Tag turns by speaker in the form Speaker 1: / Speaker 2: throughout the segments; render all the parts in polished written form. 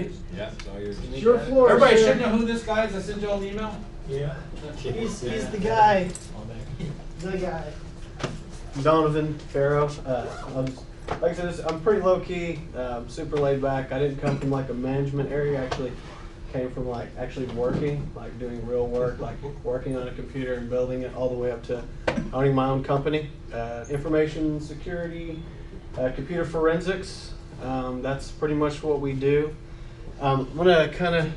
Speaker 1: please.
Speaker 2: Yeah, it's all yours.
Speaker 3: It's your floor.
Speaker 1: Everybody
Speaker 3: sir.
Speaker 1: should know who this guy is. I sent you all an email.
Speaker 3: Yeah. He's the guy. The guy.
Speaker 4: Donovan Farrow. Like I said, I'm pretty low key, super laid back. I didn't come from like a management area. I actually came from like actually working, like doing real work, like working on a computer and building it, all the way up to owning my own company, information security, computer forensics. That's pretty much what we do. I'm gonna kind of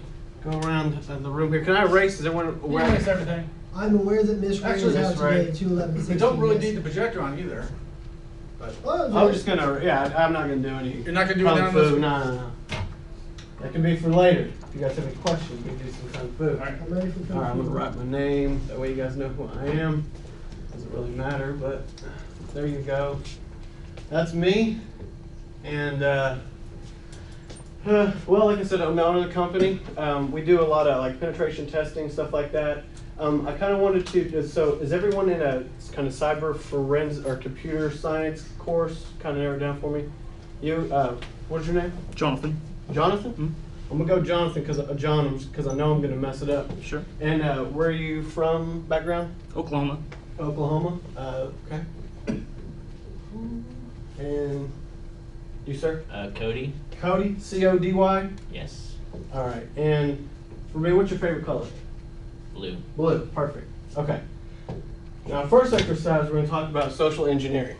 Speaker 4: go around the room here. Can I erase? Is everyone aware?
Speaker 1: Erase everything.
Speaker 3: I'm aware that Miss Ray
Speaker 1: Actually,
Speaker 3: is out
Speaker 4: Miss Ray.
Speaker 3: today, 211.
Speaker 1: We don't really need the projector on either. But
Speaker 4: I'm just gonna, I'm not gonna do any.
Speaker 1: You're not gonna do it
Speaker 4: kung
Speaker 1: down
Speaker 4: fu.
Speaker 1: this.
Speaker 4: No. That can be for later. If you guys have any questions, we can do some kung fu.
Speaker 1: All right.
Speaker 3: I'm ready for
Speaker 4: All right, I'm gonna write my name. That way you guys know who I am. Doesn't really matter, but there you go. That's me. And well, like I said, I'm out of the company. We do a lot of like penetration testing, stuff like that. I kind of wanted to. So, is everyone in a kind of cyber forensic or computer science course? Kind of narrow it down for me. You, what's your name?
Speaker 5: Jonathan.
Speaker 4: Jonathan.
Speaker 5: Mm-hmm.
Speaker 4: I'm gonna go Jonathan because I know I'm gonna mess it up.
Speaker 5: Sure.
Speaker 4: And where are you from? Background?
Speaker 5: Oklahoma.
Speaker 4: Oklahoma. Okay. And you, sir?
Speaker 6: Cody?
Speaker 4: Cody. C-O-D-Y.
Speaker 6: Yes.
Speaker 4: All right. And for me, what's your favorite color?
Speaker 6: Blue.
Speaker 4: Blue. Perfect. Okay. Now, first exercise, we're going to talk about social engineering.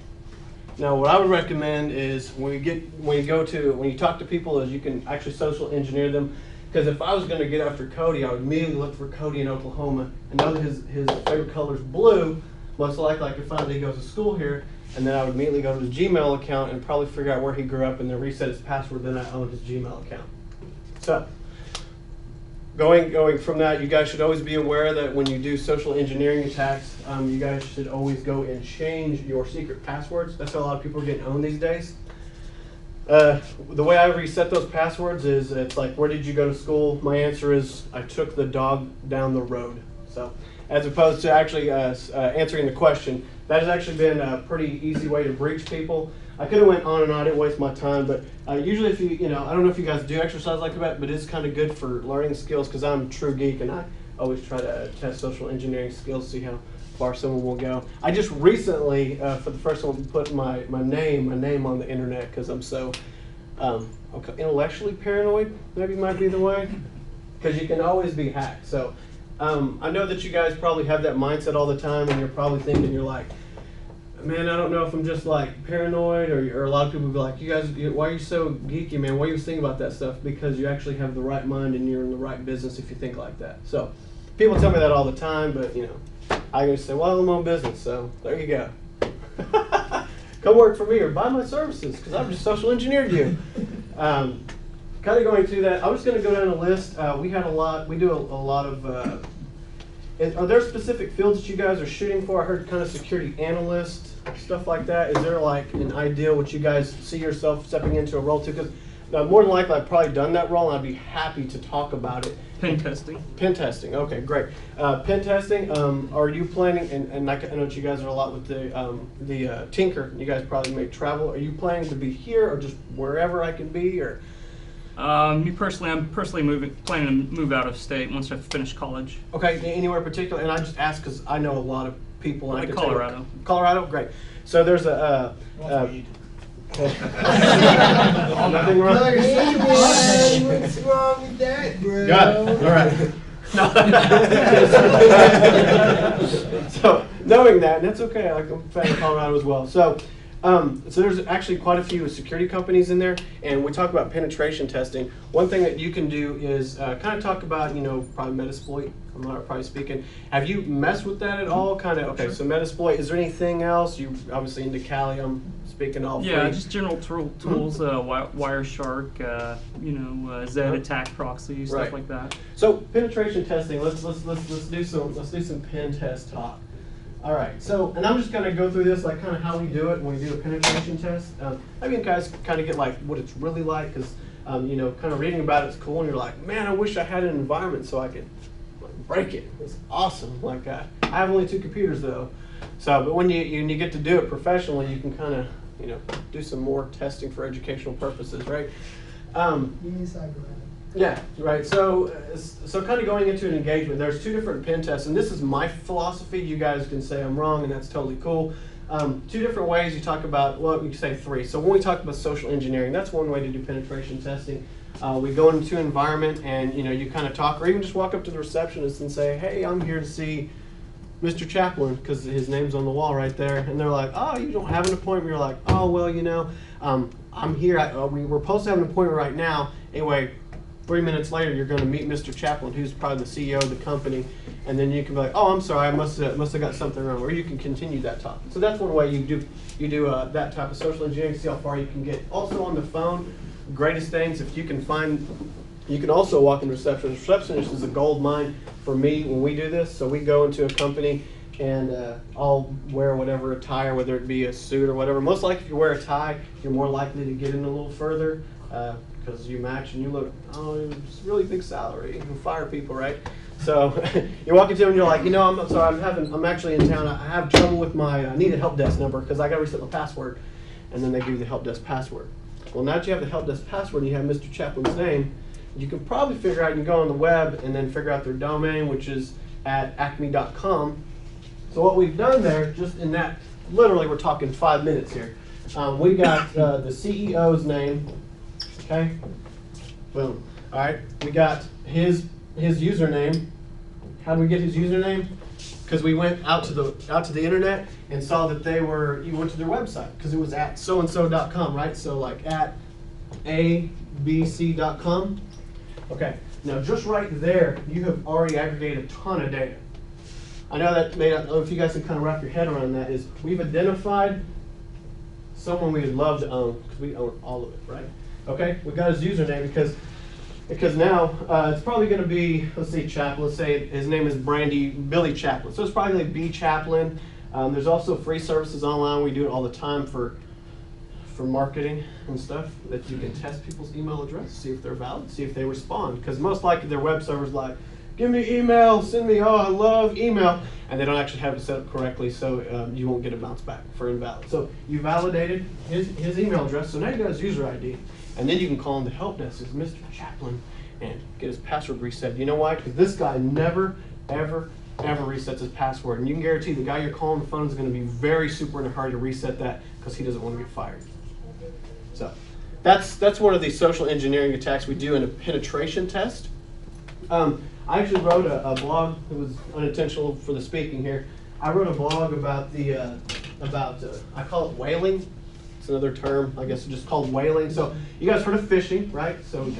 Speaker 4: Now, what I would recommend is when you talk to people, is you can actually social engineer them. Because if I was going to get after Cody, I would immediately look for Cody in Oklahoma and know that his favorite color is blue. Most likely, I could find that he goes to school here, and then I would immediately go to his Gmail account and probably figure out where he grew up and then reset his password. Then I own his Gmail account. So, going from that, you guys should always be aware that when you do social engineering attacks, you guys should always go and change your secret passwords. That's how a lot of people are getting owned these days. The way I reset those passwords is it's like, where did you go to school? My answer is, I took the dog down the road. So, as opposed to actually answering the question, that has actually been a pretty easy way to breach people. I could have went on and on, I didn't waste my time, but usually if I don't know if you guys do exercise like that, but it's kind of good for learning skills because I'm a true geek and I always try to test social engineering skills, see how far someone will go. I just recently, for the first time, put my name on the internet because I'm so intellectually paranoid, maybe might be the way, because you can always be hacked. So I know that you guys probably have that mindset all the time and you're probably thinking, you're like, man, I don't know if I'm just like paranoid, or a lot of people be like, you guys, why are you so geeky, man? Why are you thinking about that stuff? Because you actually have the right mind and you're in the right business if you think like that. So people tell me that all the time, but I just say, well, I'm on business, so there you go. Come work for me or buy my services because I've just social engineered you. Kind of going through that, I'm just going to go down a list. We do a lot of. Are there specific fields that you guys are shooting for? I heard kind of security analyst, stuff like that. Is there like an ideal what you guys see yourself stepping into a role to? Because more than likely I've probably done that role and I'd be happy to talk about it.
Speaker 5: Pen testing.
Speaker 4: Pen testing, okay, great. Pen testing, are you planning, and I know that you guys are a lot with the Tinker, you guys probably may travel. Are you planning to be here or just wherever I can be, or?
Speaker 5: Me personally, I'm planning to move out of state once I finish college.
Speaker 4: Okay, anywhere particular? And I just ask because I know a lot of people. And
Speaker 5: Like
Speaker 4: I could
Speaker 5: Colorado.
Speaker 4: Colorado, great. So there's a. Nothing wrong.
Speaker 3: What's wrong with that, bro?
Speaker 4: Got it. All right. So knowing that, and that's okay. I'm a fan of Colorado as well. So there's actually quite a few security companies in there, and we talk about penetration testing. One thing that you can do is kind of talk about, probably Metasploit. I'm not probably speaking. Have you messed with that at all? Kind of. Okay. Sure. So Metasploit. Is there anything else? You obviously into Kali. I'm speaking all.
Speaker 5: Yeah,
Speaker 4: free.
Speaker 5: just general tools. Wireshark. Zed attack proxy, stuff
Speaker 4: Right.
Speaker 5: like that.
Speaker 4: So penetration testing. Let's do some pen test talk. All right, so, and I'm just going to go through this, like kind of how we do it when we do a penetration test. I mean, guys kind of get like what it's really like, because, kind of reading about it's cool, and you're like, man, I wish I had an environment so I could break it. It's awesome. Like, I have only 2 computers though. So, but when you get to do it professionally, you can kind of, do some more testing for educational purposes, right?
Speaker 3: You need cyber
Speaker 4: Yeah, right. So kind of going into an engagement, there's two different pen tests, and this is my philosophy. You guys can say I'm wrong, and that's totally cool. Two different ways you talk about, well, you can say three. So when we talk about social engineering, that's one way to do penetration testing. We go into an environment, and you kind of talk, or even just walk up to the receptionist and say, hey, I'm here to see Mr. Chaplin, because his name's on the wall right there. And they're like, oh, you don't have an appointment. You're like, oh, well, I'm here. We were supposed to have an appointment right now. Anyway, 3 minutes later, you're going to meet Mr. Chaplin, who's probably the CEO of the company, and then you can be like, "Oh, I'm sorry, I must have got something wrong," or you can continue that talk. So that's one way you do that type of social engineering. See how far you can get. Also on the phone, greatest things if you can find. You can also walk in receptionist. Receptionist is a gold mine for me when we do this. So we go into a company and I'll wear whatever attire, whether it be a suit or whatever. Most likely, if you wear a tie, you're more likely to get in a little further. Because you match and you look, oh, it's a really big salary. You can fire people, right? So you walk into them and you're like, I'm sorry, I'm actually in town. I have trouble with I need a help desk number because I got to reset my password. And then they give you the help desk password. Well, now that you have the help desk password and you have Mr. Chaplin's name, you can probably figure out, you can go on the web and then figure out their domain, which is at acme.com. So what we've done there, just in that, literally we're talking 5 minutes here. We got the CEO's name. Okay, boom. All right, we got his username. How did we get his username? Because we went out to the internet and saw that you went to their website because it was at so-and-so.com, right? So like at abc.com. Okay, now just right there, you have already aggregated a ton of data. I know that I don't know if you guys can kind of wrap your head around that. Is we've identified someone we would love to own because we own all of it, right? Okay, we got his username because now it's probably going to be, let's see, Chaplin. Let's say his name is Billy Chaplin. So it's probably like B Chaplin. There's also free services online. We do it all the time for marketing and stuff that you can test people's email address, see if they're valid, see if they respond. Because most likely their web server's like, give me email, send me, oh, I love email. And they don't actually have it set up correctly, so you won't get a bounce back for invalid. So you validated his email address, so now you got his user ID. And then you can call him the help desk as Mr. Chaplin and get his password reset. You know why? Because this guy never, ever, ever resets his password. And you can guarantee the guy you're calling the phone is going to be very super in a hurry to reset that because he doesn't want to get fired. So that's one of the social engineering attacks we do in a penetration test. I actually wrote a blog. It was unintentional for the speaking here. I wrote a blog about I call it whaling. It's another term, I guess, it's just called whaling. So you guys heard of fishing, right? So we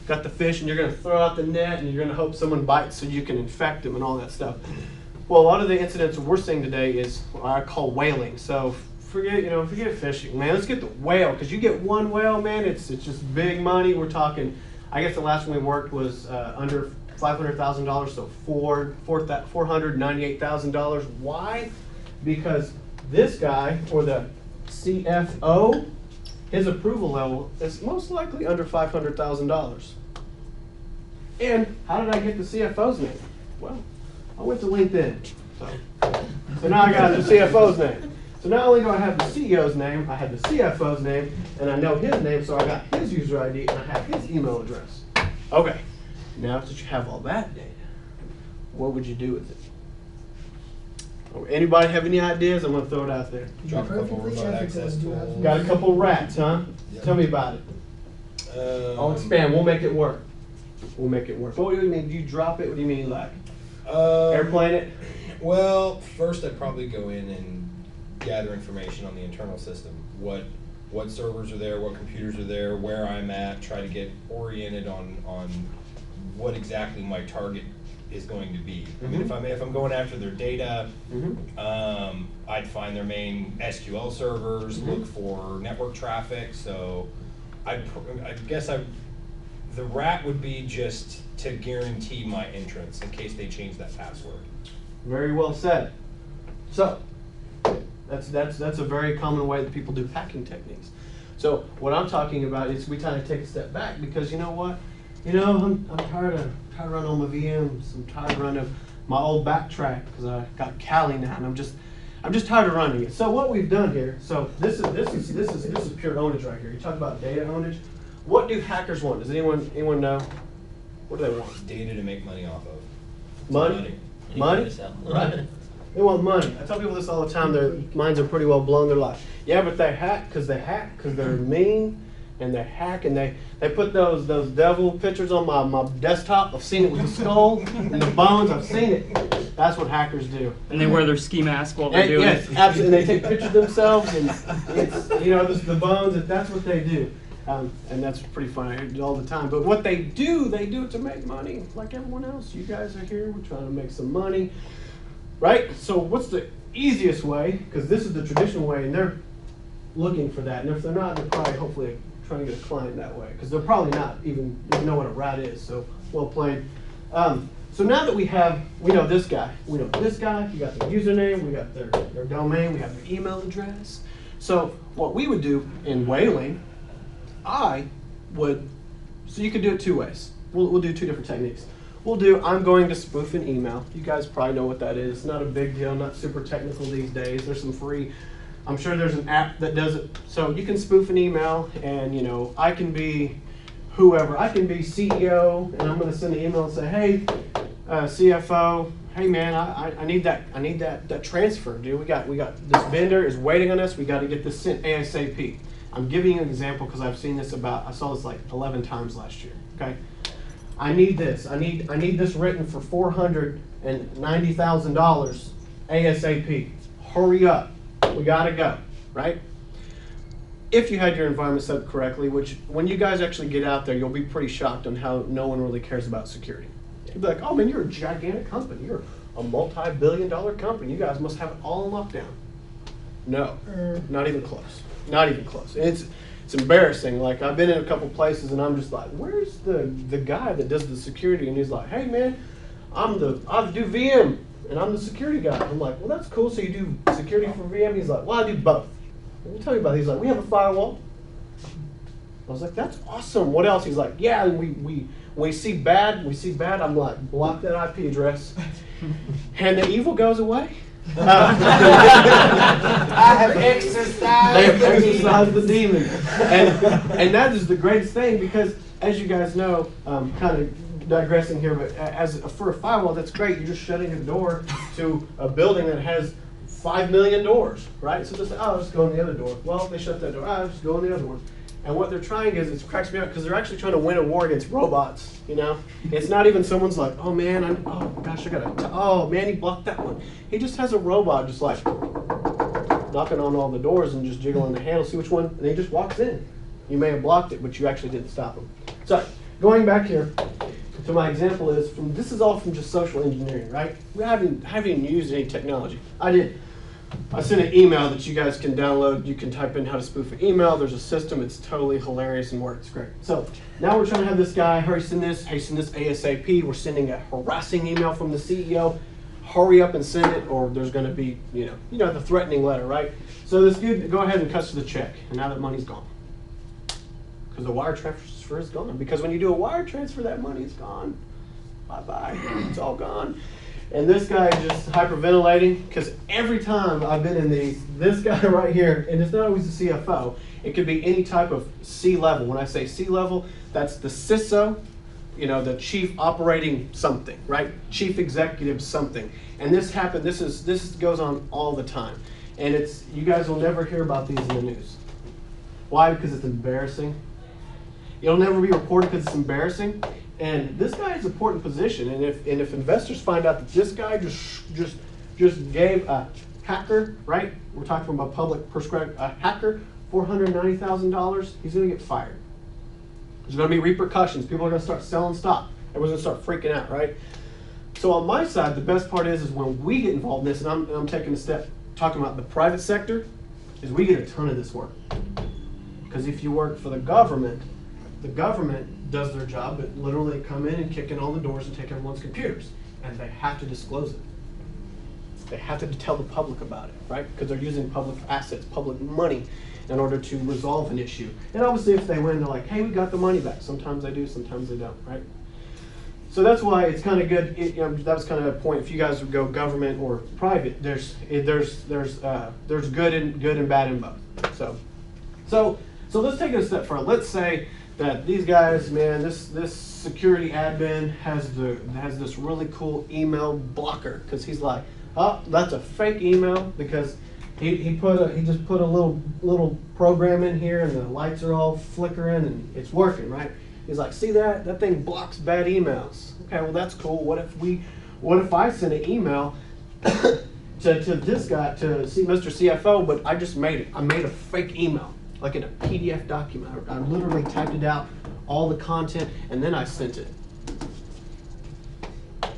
Speaker 4: got the fish, and you're going to throw out the net, and you're going to hope someone bites so you can infect them and all that stuff. Well, a lot of the incidents we're seeing today is what I call whaling. So forget fishing, man. Let's get the whale, because you get one whale, man, it's just big money. We're talking, I guess the last one we worked was under $500,000, so $498,000. Why? Because this guy, or the CFO, his approval level is most likely under $500,000. And how did I get the CFO's name? Well, I went to LinkedIn. So now I got the CFO's name. So not only do I have the CEO's name, I have the CFO's name, and I know his name, so I got his user ID, and I have his email address. Okay, now that you have all that data, what would you do with it? Anybody have any ideas? I'm going to throw it out there.
Speaker 2: Drop a couple remote access tools.
Speaker 4: Got a couple rats, huh?
Speaker 2: Yep.
Speaker 4: Tell me about it. I'll expand. We'll make it work. We'll make it work. What do you mean? Do you drop it? What do you mean, like airplane it?
Speaker 2: Well, first I'd probably go in and gather information on the internal system. What servers are there? What computers are there? Where I'm at? Try to get oriented on what exactly my target is going to be. I mean, if I'm going after their data, I'd find their main SQL servers, look for network traffic. So I guess the rat would be just to guarantee my entrance in case they change that password.
Speaker 4: Very well said. So that's a very common way that people do hacking techniques. So what I'm talking about is we kind of take a step back, because you know what? I'm tired of running on my VMs. I'm tired of running my old backtrack because I got Kali now, and I'm just tired of running it. So what we've done here, so this is pure ownage right here. You talk about data ownage. What do hackers want? Does anyone know? What do they want?
Speaker 2: Data to make money off of.
Speaker 4: Money? Money? Right. They want money. I tell people this all the time. Their minds are pretty well blown. They're like, yeah, but they hack because they're mean, and they hack, and they put those devil pictures on my desktop. I've seen it with the skull and the bones. I've seen it. That's what hackers do.
Speaker 5: And they wear their ski mask while they're
Speaker 4: And,
Speaker 5: doing
Speaker 4: yes,
Speaker 5: it.
Speaker 4: absolutely. And they take pictures of themselves, and it's, this, the bones. And that's what they do. And that's pretty funny. I do all the time. But what they do it to make money, like everyone else. You guys are here. We're trying to make some money. Right? So what's the easiest way? Because this is the traditional way, and they're looking for that. And if they're not, they're probably hopefully trying to get a client that way. Because they're probably not even know what a rat is. So well played. So now that we know this guy. We know this guy. We got their username. We got their domain. We have their email address. So what we would do in whaling, so you could do it two ways. We'll do two different techniques. I'm going to spoof an email. You guys probably know what that is. Not a big deal, not super technical these days. There's some free, I'm sure there's an app that does it. So you can spoof an email, and I can be whoever. I can be CEO, and I'm going to send an email and say, hey, CFO, hey man, I need that transfer, dude. We got this vendor is waiting on us. We got to get this sent ASAP. I'm giving you an example because I saw this like 11 times last year. Okay. I need this. I need this written for $490,000 ASAP. Hurry up. We gotta go, right? If you had your environment set up correctly, which when you guys actually get out there, you'll be pretty shocked on how no one really cares about security. You'll be like, oh man, you're a gigantic company. You're a multi-billion-dollar company. You guys must have it all in lockdown. No, not even close. Not even close. It's embarrassing. Like, I've been in a couple places and I'm just like, where's the guy that does the security? And he's like, hey man, I do VM and I'm the security guy. I'm like, well, that's cool. So you do security for VM? He's like, well, I do both. Let me tell you about it. He's like, we have a firewall. I was like, that's awesome. What else? He's like, yeah, we see bad. I'm like, block that IP address. And the evil goes away.
Speaker 3: I have exercised.
Speaker 4: They have exercised the demon, and that is the greatest thing because, as you guys know, kind of digressing here, but for a firewall, that's great. You're just shutting a door to a building that has 5 million doors, right? So just just go in the other door. Well, they shut that door. Just go in the other one. And what they're trying is, it cracks me up because they're actually trying to win a war against robots. It's not even someone's like, oh man, oh man, he blocked that one. He just has a robot just like knocking on all the doors and just jiggling the handle, see which one, and he just walks in. You may have blocked it, but you actually didn't stop him. So going back here to my example this is all from just social engineering, right? We haven't used any technology. I sent an email that you guys can download. You can type in how to spoof an email. There's a system. It's totally hilarious and works great. So now we're trying to have this guy, hurry, send this ASAP. We're sending a harassing email from the CEO. Hurry up and send it, or there's going to be, the threatening letter, right? So this dude, go ahead and cuts the check, and now that money's gone. Because the wire transfer is gone. Because when you do a wire transfer, that money is gone. Bye-bye. It's all gone. And this guy is just hyperventilating because every time I've been in this guy right here, and it's not always the CFO, it could be any type of C-level. When I say C-level, that's the CISO, the chief operating something, right? Chief executive something. And this goes on all the time. And you guys will never hear about these in the news. Why? Because it's embarrassing. It'll never be reported because it's embarrassing. And this guy is an important position, and if investors find out that this guy just gave a hacker, right? We're talking about public prescribed a hacker $490,000, he's going to get fired. There's going to be repercussions. People are going to start selling stock. Everyone's going to start freaking out, right? So on my side, the best part is when we get involved in this, and I'm taking a step talking about the private sector, is we get a ton of this work. Because if you work for the government does their job, but literally come in and kick in all the doors and take everyone's computers. And they have to disclose it. They have to tell the public about it, right? Because they're using public assets, public money in order to resolve an issue. And obviously if they win, they're like, hey, we got the money back. Sometimes they do, sometimes they don't, right? So that's why it's kind of good. That was kind of a point. If you guys would go government or private, there's good and bad in both. So let's take it a step further. Let's say that these guys, man, this security admin has this really cool email blocker, because he's like, oh, that's a fake email, because he just put a little program in here and the lights are all flickering and it's working, right? He's like, see that? That thing blocks bad emails. Okay, well that's cool. What if I send an email to this guy, to see Mr. CFO, but I just made it. I made a fake email, like in a PDF document. I literally typed it out, all the content, and then I sent it.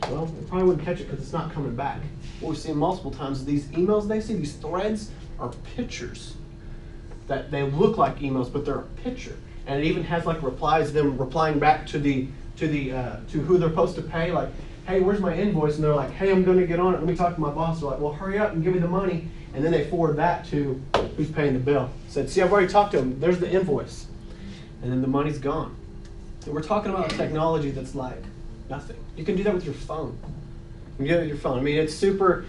Speaker 4: Well, they probably wouldn't catch it because it's not coming back. What we've seen multiple times is these emails they see, these threads, are pictures that they look like emails, but they're a picture. And it even has like replies, them replying back to who they're supposed to pay, like, hey, where's my invoice? And they're like, hey, I'm gonna get on it. Let me talk to my boss. They're like, well, hurry up and give me the money. And then they forward that to who's paying the bill. Said, see, I've already talked to him. There's the invoice. And then the money's gone. And we're talking about a technology that's like nothing. You can do that with your phone. You can do it with your phone. I mean, that's super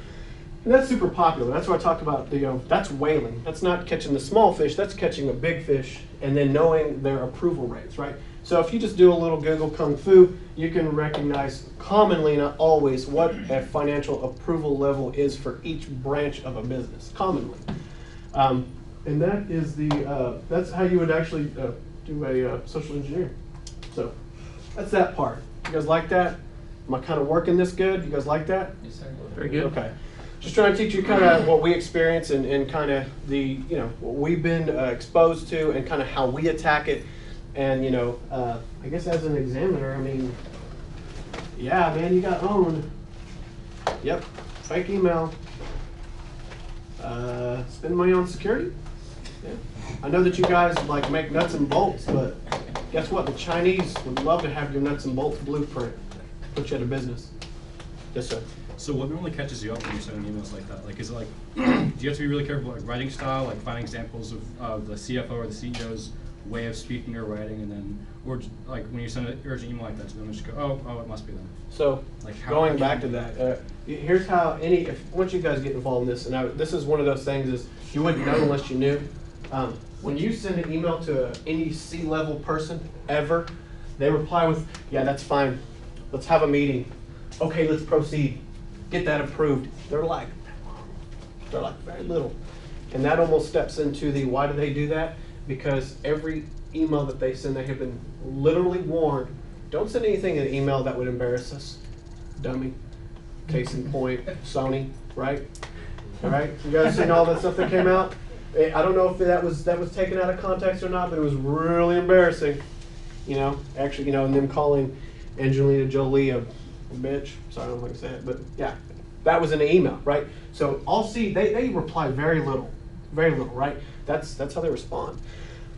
Speaker 4: popular. That's why I talk about that's whaling. That's not catching the small fish. That's catching a big fish and then knowing their approval rates, right? So if you just do a little Google Kung Fu, you can recognize commonly, not always, what a financial approval level is for each branch of a business, commonly. And that is that's how you would actually do a social engineering. So that's that part. You guys like that? Am I kind of working this good? You guys like that?
Speaker 6: Yes, sir.
Speaker 5: Very good.
Speaker 4: Okay. Just trying to teach you kind of what we experience and kind of what we've been exposed to and kind of how we attack it. And I guess as an examiner, I mean, yeah, man, you got owned. Yep, fake email. Spend money on security. Yeah. I know that you guys like make nuts and bolts, but guess what? The Chinese would love to have your nuts and bolts blueprint. Put you out of business. Yes, sir.
Speaker 7: So what normally catches you up when you're sending emails like that? Like, is it like, do you have to be really careful, like writing style, like finding examples of the CFO or the CEO's way of speaking or writing, and then, or like when you send an urgent email like that to them, just go, oh, it must be them.
Speaker 4: So
Speaker 7: Like how
Speaker 4: going back to that, here's how once you guys get involved in this, and this is one of those things is you wouldn't know unless you knew. When you send an email to any C-level person ever, they reply with, yeah, that's fine. Let's have a meeting. Okay, let's proceed. Get that approved. They're like very little. And that almost steps into why do they do that? Because every email that they send, they have been literally warned, don't send anything in an email that would embarrass us. Dummy. Case in point, Sony, right? All right, you guys seen all that stuff that came out? I don't know if that was taken out of context or not, but it was really embarrassing. Actually, and them calling Angelina Jolie a bitch. Sorry, I don't want to say it, but yeah, that was in an email, right? So I'll see they reply very little, right? That's how they respond.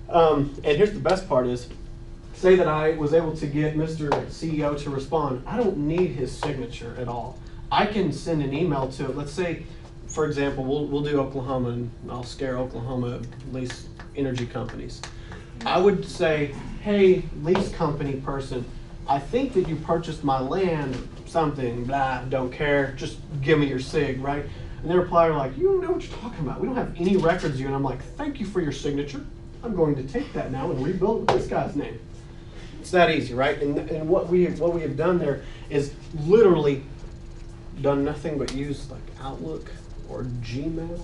Speaker 4: And here's the best part is, say that I was able to get Mr. CEO to respond. I don't need his signature at all. I can send an email to, let's say, for example, we'll do Oklahoma, and I'll scare Oklahoma lease energy companies. I would say, hey, lease company person, I think that you purchased my land, something, blah, don't care, just give me your sig, right? And they reply like, you don't know what you're talking about. We don't have any records of you. And I'm like, thank you for your signature. I'm going to take that now and rebuild it with this guy's name. It's that easy, right? And what we have done there is literally done nothing but use like Outlook or Gmail.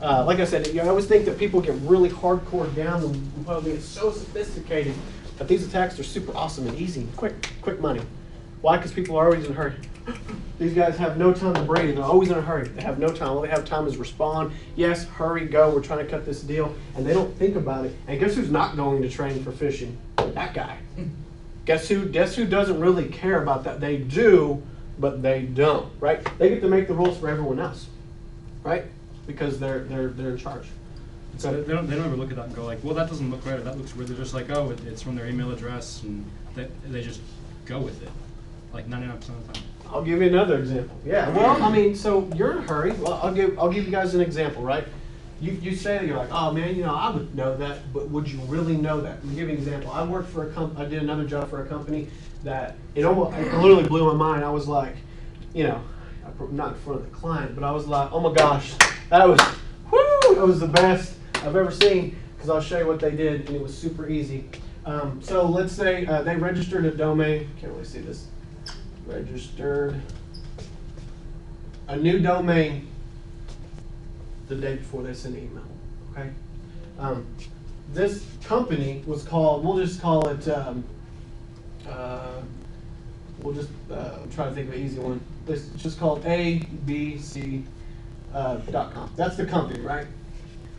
Speaker 4: Like I said, I always think that people get really hardcore down and probably get so sophisticated that these attacks are super awesome and easy and quick money. Why? Because people are always in a hurry. These guys have no time to breathe. They're always in a hurry. They have no time. All they have time is respond. Yes, hurry, go. We're trying to cut this deal. And they don't think about it. And guess who's not going to train for fishing? That guy. Guess who doesn't really care about that? They do, but they don't, right? They get to make the rules for everyone else, right? Because they're in charge.
Speaker 7: So they don't ever look at that and go like, well, that doesn't look right, or that looks weird. They're just like, oh, it's from their email address, and they just go with it, like 99% of the time.
Speaker 4: I'll give you another example. Yeah, well, I mean, so you're in a hurry. Well, I'll give you guys an example, right? You say that you're like, oh man, I would know that, but would you really know that? I'll give you an example. I did another job for a company that it literally blew my mind. I was like, not in front of the client, but I was like, oh my gosh, that was the best I've ever seen, because I'll show you what they did, and it was super easy. So let's say they registered a domain. Can't really see this. Registered a new domain the day before they send an email. Okay. This company was called. We'll just call it. We'll just try to think of an easy one. This is just called ABC.com. That's the company, right?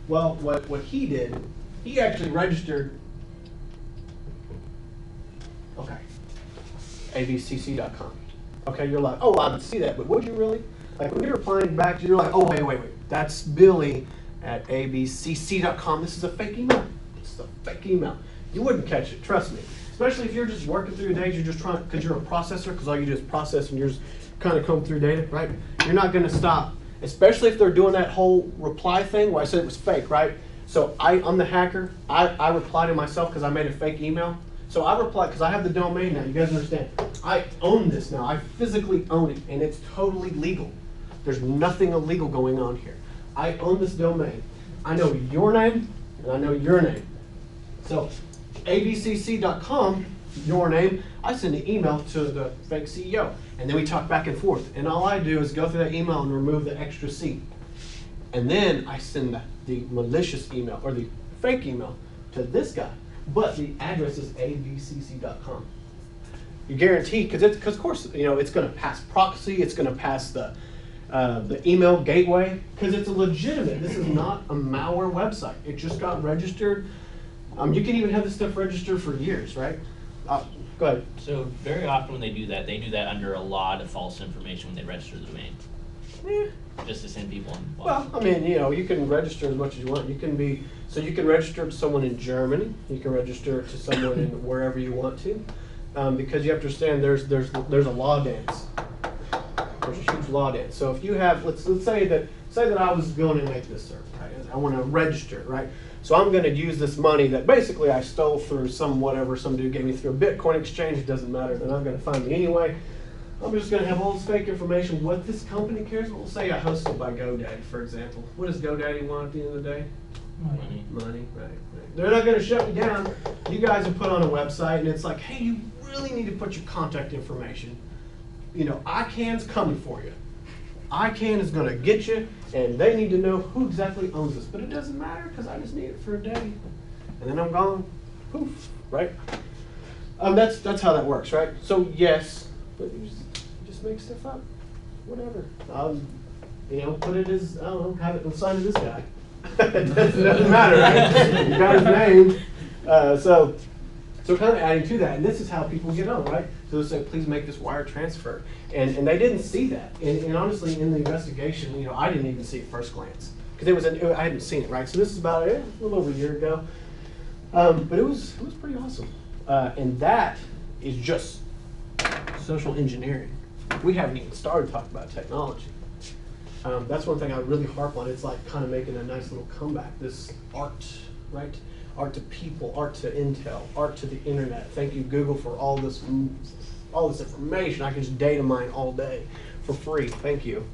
Speaker 4: Well, what he did, he actually registered. Okay. abcc.com. Okay, you're like, oh, I didn't see that, but would you really? Like when you're replying back, you're like, oh, wait. That's Billy at abcc.com. This is a fake email. This is a fake email. You wouldn't catch it, trust me. Especially if you're just working through your days, you're just trying, because you're a processor, because all you do is process and you're just kind of comb through data, right? You're not going to stop, especially if they're doing that whole reply thing where I said it was fake, right? So I'm the hacker. I reply to myself because I made a fake email. So I reply because I have the domain now. You guys understand? I own this now. I physically own it, and it's totally legal. There's nothing illegal going on here. I own this domain. I know your name, and I know your name. So abcc.com, your name, I send an email to the fake CEO, and then we talk back and forth. And all I do is go through that email and remove the extra C. And then I send the malicious email, or the fake email, to this guy. But the address is abcc.com. You guarantee, because of course, you know, it's going to pass proxy, it's going to pass the email gateway, because it's a legitimate. This is not a malware website. It just got registered. You can even have this stuff registered for years, right? Go ahead.
Speaker 6: So very often when they do that under a lot of false information when they register the domain.
Speaker 4: Yeah.
Speaker 6: Just to send people on.
Speaker 4: Well, I mean, you know, you can register as much as you want. You can be, so you can register to someone in Germany. You can register to someone in wherever you want to, because you have to understand there's a law dance. There's a huge law dance. So if you have, let's say that I was going to make this server, right? I want to register, right? So I'm going to use this money that basically I stole through some dude gave me through a Bitcoin exchange. It doesn't matter. They're not going to find me anyway. I'm just going to have all this fake information. What this company cares, we'll say I hosted by GoDaddy, for example. What does GoDaddy want at the end of the day? Money, right. They're not going to shut me down. You guys have put on a website, and it's like, hey, you really need to put your contact information. You know, ICANN's coming for you. ICANN is going to get you, and they need to know who exactly owns this. But it doesn't matter, because I just need it for a day. And then I'm gone. Poof, right? That's how that works, right? So, yes, but you just make stuff up. Whatever. You know, put it as, I don't know, have it assigned to this guy. It doesn't matter, right? You got his name. So kind of adding to that, and this is how people get on, right? So they say, please make this wire transfer. And they didn't see that. And honestly, in the investigation, you know, I didn't even see it at first glance. Because I hadn't seen it, right? So this is about a little over a year ago. But it was pretty awesome. And that is just social engineering. We haven't even started talking about technology. That's one thing I really harp on. It's like kind of making a nice little comeback. This art, right? Art to people, art to Intel, art to the internet. Thank you, Google, for all this information. I can just data mine all day for free. Thank you.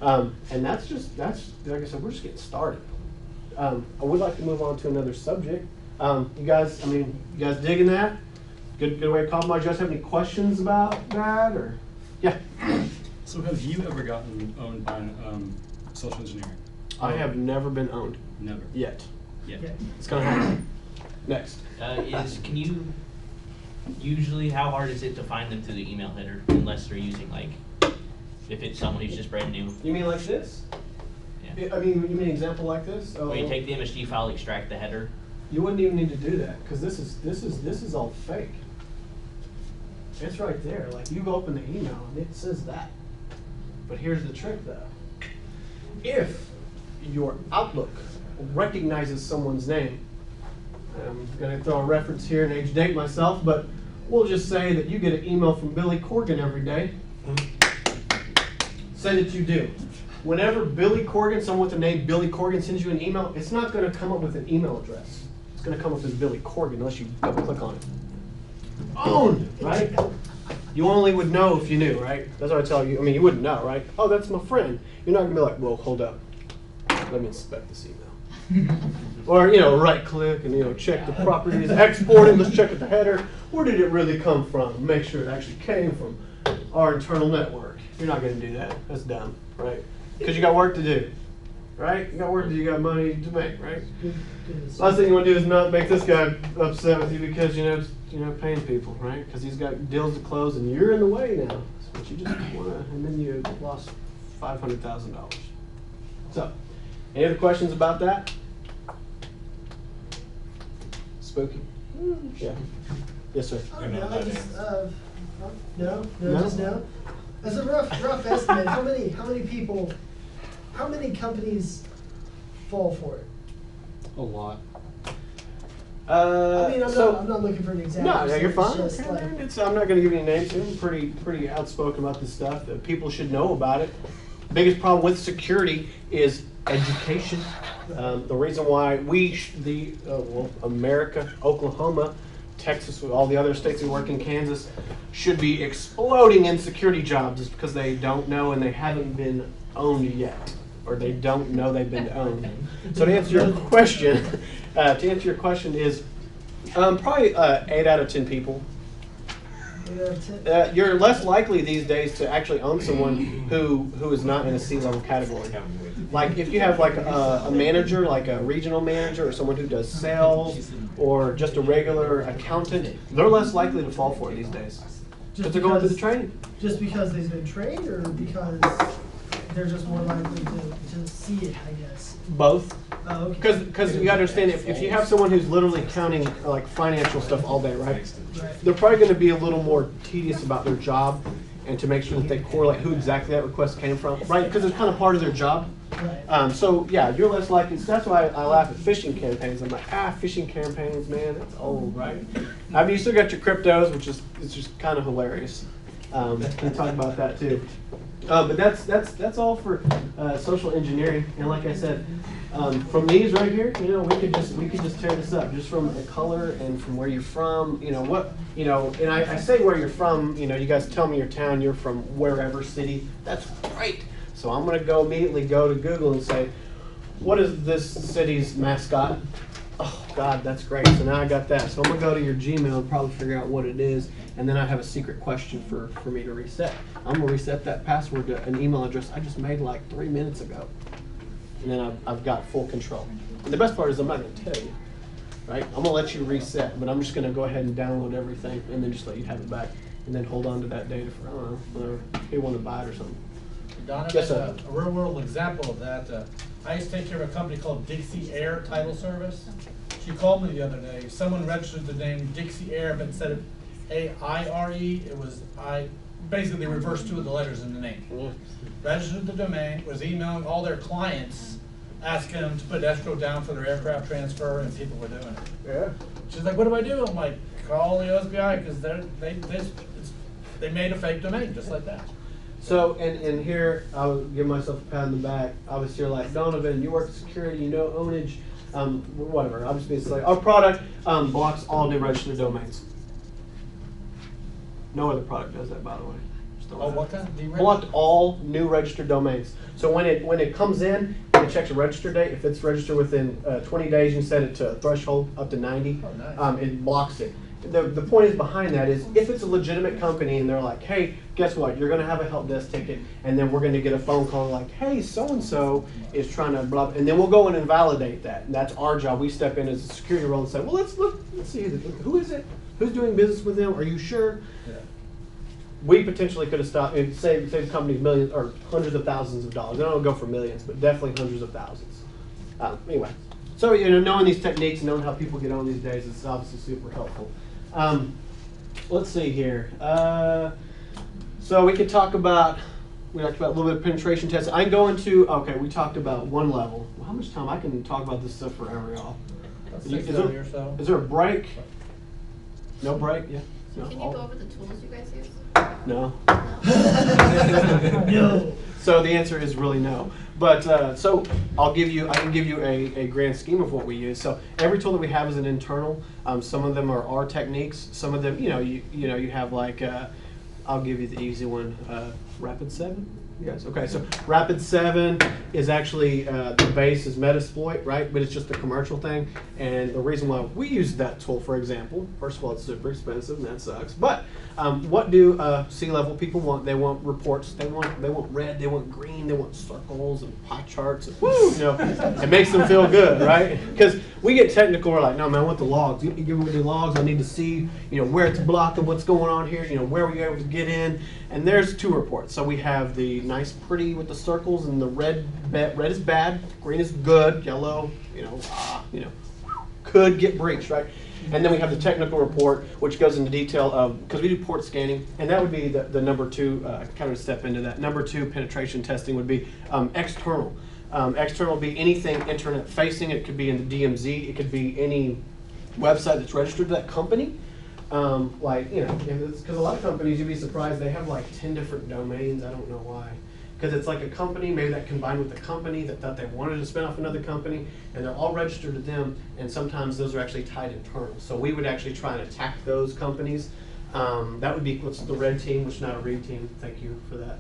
Speaker 4: And that's like I said, we're just getting started. I would like to move on to another subject. You guys digging that? Good way to compromise. You guys have any questions about that, or yeah?
Speaker 7: So have you ever gotten owned by social engineering?
Speaker 4: I have never been owned.
Speaker 7: Never.
Speaker 4: Yet.
Speaker 7: Yet.
Speaker 4: It's gonna happen. Next.
Speaker 6: Can you usually, how hard is it to find them through the email header unless they're using, like, if it's someone who's just brand new?
Speaker 4: You mean like this?
Speaker 6: Yeah.
Speaker 4: I mean, you mean an example like this?
Speaker 6: Where you take the MSG file, extract the header.
Speaker 4: You wouldn't even need to do that, because this is all fake. It's right there. Like, you open the email and it says that. But here's the trick, though. If your Outlook recognizes someone's name, I'm going to throw a reference here and age date myself, but we'll just say that you get an email from Billy Corgan every day. Say that you do. Whenever Billy Corgan, someone with the name Billy Corgan, sends you an email, it's not going to come up with an email address. It's going to come up as Billy Corgan unless you double click on it. Owned, right? You only would know if you knew, right? That's what I tell you. I mean, you wouldn't know, right? Oh, that's my friend. You're not going to be like, well, hold up. Let me inspect this email. Or, right click and, check the properties, exporting, let's check at the header. Where did it really come from? Make sure it actually came from our internal network. You're not going to do that. That's dumb, right? Because you got work to do, right? You got work to do, you got money to make, right? Last thing you want to do is not make this guy upset with you because, you're not paying people, right? Because he's got deals to close and you're in the way now. But you just want to, and then you lost $500,000. So, any other questions about that? Spooky? Yeah. Yes, sir.
Speaker 3: I don't know, I just, no,
Speaker 4: No?
Speaker 3: just no. As a rough estimate, how many companies fall for it?
Speaker 7: A lot.
Speaker 3: I mean, I'm
Speaker 4: So,
Speaker 3: not looking for an example.
Speaker 4: no, you're
Speaker 3: it's
Speaker 4: fine.
Speaker 3: just
Speaker 4: Okay,
Speaker 3: like-
Speaker 4: I'm not going to give you any names. I'm pretty outspoken about this stuff. People should know about it. Biggest problem with security is education. The reason why America, Oklahoma, Texas, with all the other states that work in Kansas, should be exploding in security jobs is because they don't know and they haven't been owned yet, or they don't know they've been owned. So to answer your question, is probably 8 out of 10 people. You're less likely these days to actually own someone who is not in a C-level category. Like if you have like a manager, like a regional manager, or someone who does sales, or just a regular accountant, they're less likely to fall for it these days because they're going through the training.
Speaker 3: Just because they've been trained, or because they're just more likely to see it, I guess.
Speaker 4: Both.
Speaker 3: Oh, okay.
Speaker 4: Because you gotta understand, if you have someone who's literally counting like financial stuff all day, right?
Speaker 3: Right.
Speaker 4: They're probably going to be a little more tedious about their job and to make sure that they correlate who exactly that request came from, right? Because it's kind of part of their job.
Speaker 3: Right.
Speaker 4: So yeah, you're less likely. So that's why I laugh at phishing campaigns. I'm like, phishing campaigns, man, that's old, right? I mean, you still got your cryptos, which is it's just kind of hilarious. We can talk about that too. But that's all for social engineering. And like I said, from these right here, we could just tear this up just from the color and from where you're from. And I say where you're from. You guys tell me your town. You're from wherever city. That's great. So I'm gonna immediately go to Google and say, what is this city's mascot? Oh God, that's great. So now I got that. So I'm gonna go to your Gmail and probably figure out what it is, and then I have a secret question for me to reset. I'm gonna reset that password to an email address I just made like 3 minutes ago, and then I've got full control. And the best part is I'm not gonna tell you, right? I'm gonna let you reset, but I'm just gonna go ahead and download everything and then just let you have it back, and then hold on to that data for I don't know, whatever. You want to buy it or something.
Speaker 1: Donovan,
Speaker 4: Yes, sir.
Speaker 1: a real world example of that, I used to take care of a company called Dixie Air Title Service. She called me the other day. Someone registered the name Dixie Air, but instead of A-I-R-E, it was basically they reversed 2 of the letters in the name.
Speaker 4: Yeah.
Speaker 1: Registered the domain, was emailing all their clients, asking them to put escrow down for their aircraft transfer, and people were doing it.
Speaker 4: Yeah.
Speaker 1: She's like, what do I do? I'm like, call the OSBI, because they made a fake domain, just like that.
Speaker 4: So, and here, I'll give myself a pat on the back. Obviously, you're like, Donovan, you work in security, you know ownage, whatever. Obviously, it's like, our product blocks all new registered domains. No other product does that, by the way.
Speaker 1: Oh, what kind of
Speaker 4: Blocked all new registered domains. So when it comes in, it checks a register date. If it's registered within 20 days, you set it to a threshold up to 90.
Speaker 1: Oh, nice.
Speaker 4: It blocks it. The point is behind that is if it's a legitimate company and they're like, hey, guess what? You're going to have a help desk ticket, and then we're going to get a phone call like, hey, so-and-so is trying to blah, and then we'll go in and validate that. And that's our job. We step in as a security role and say, well, let's see, who is it? Who's doing business with them? Are you sure?
Speaker 1: Yeah.
Speaker 4: We potentially could have stopped and saved companies millions or hundreds of thousands of dollars. I don't go for millions, but definitely hundreds of thousands. Anyway, so knowing these techniques and knowing how people get on these days is obviously super helpful. Let's see here. So we could talk about, we talked about a little bit of penetration testing. I can go into, okay, we talked about one level. Well, how much time? I can talk about this stuff forever, y'all. Is there a break? No break? Yeah. No.
Speaker 8: Can you go over the tools you guys use?
Speaker 4: No.
Speaker 3: No.
Speaker 4: So the answer is really no. But so I can give you a grand scheme of what we use. So every tool that we have is an internal. Some of them are our techniques. Some of them, you have like, I'll give you the easy one, Rapid7. Yes, okay, so Rapid7 is actually, the base is Metasploit, right? But it's just a commercial thing. And the reason why we use that tool, for example, first of all, it's super expensive and that sucks. But what do C-level people want? They want reports. They want red, they want green, they want circles and pie charts. And, woo, you know, it makes them feel good, right? Because we get technical, we're like, no man, I want the logs. You give me the logs, I need to see, you know, where it's blocked and what's going on here, you know, where were you able to get in. And there's two reports. So we have the nice pretty with the circles and the red is bad, green is good, yellow, you know, could get breached, right? And then we have the technical report, which goes into detail of, because we do port scanning, and that would be the number two, kind of step into that. Number two penetration testing would be external. External would be anything internet facing. It could be in the DMZ. It could be any website that's registered to that company. Like, you know, because a lot of companies, you'd be surprised, they have like 10 different domains. I don't know why. Because it's like a company, maybe that combined with a company that thought they wanted to spin off another company, and they're all registered to them, and sometimes those are actually tied internal. So we would actually try and attack those companies. That would be what's the red team, which is not a read team. Thank you for that.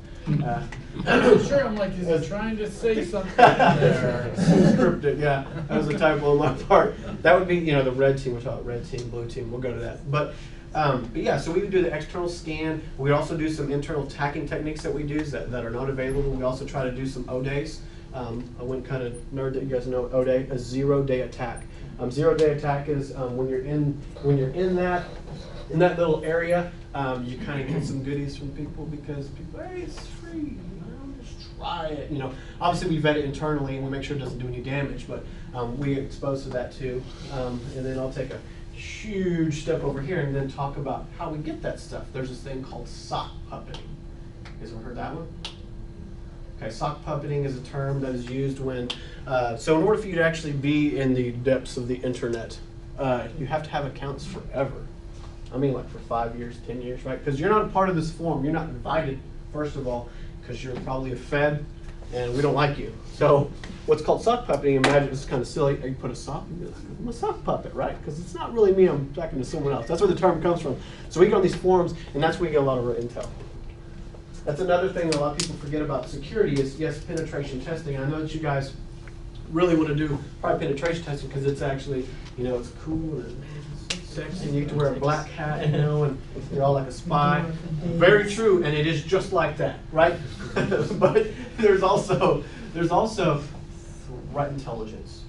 Speaker 1: Sure, I'm like, is he trying to say something there?
Speaker 4: Scripted, yeah. That was a typo on my part. That would be, you know, the red team. We'll talk about red team, blue team. We'll go to that. But yeah, so we would do the external scan. We also do some internal attacking techniques that we do that are not available. We also try to do some O-days. I went kind of nerd that you guys know O-day, a 0-day attack. 0-day attack is when you're in that little area, you kind of get some goodies from people because people, hey, it's free, you know, just try it. You know, obviously we vet it internally and we make sure it doesn't do any damage, but we get exposed to that too. And then I'll take a huge step over here and then talk about how we get that stuff. There's this thing called sock puppeting. You guys ever heard that one? Okay, sock puppeting is a term that is used when, so in order for you to actually be in the depths of the internet, you have to have accounts forever. I mean, like for 5 years, 10 years, right? Because you're not a part of this forum. You're not invited, first of all, because you're probably a Fed and we don't like you. So what's called sock puppeting, imagine it's kind of silly. You put a sock and be like, I'm a sock puppet, right? Because it's not really me, I'm talking to someone else. That's where the term comes from. So we go on these forums and that's where we get a lot of our intel. That's another thing that a lot of people forget about security is, yes, penetration testing. I know that you guys really want to do probably penetration testing because it's actually, you know, it's cool and sexy and you get to wear a black hat, you know, and you're all like a spy. Very true, and it is just like that, right? But there's also threat intelligence.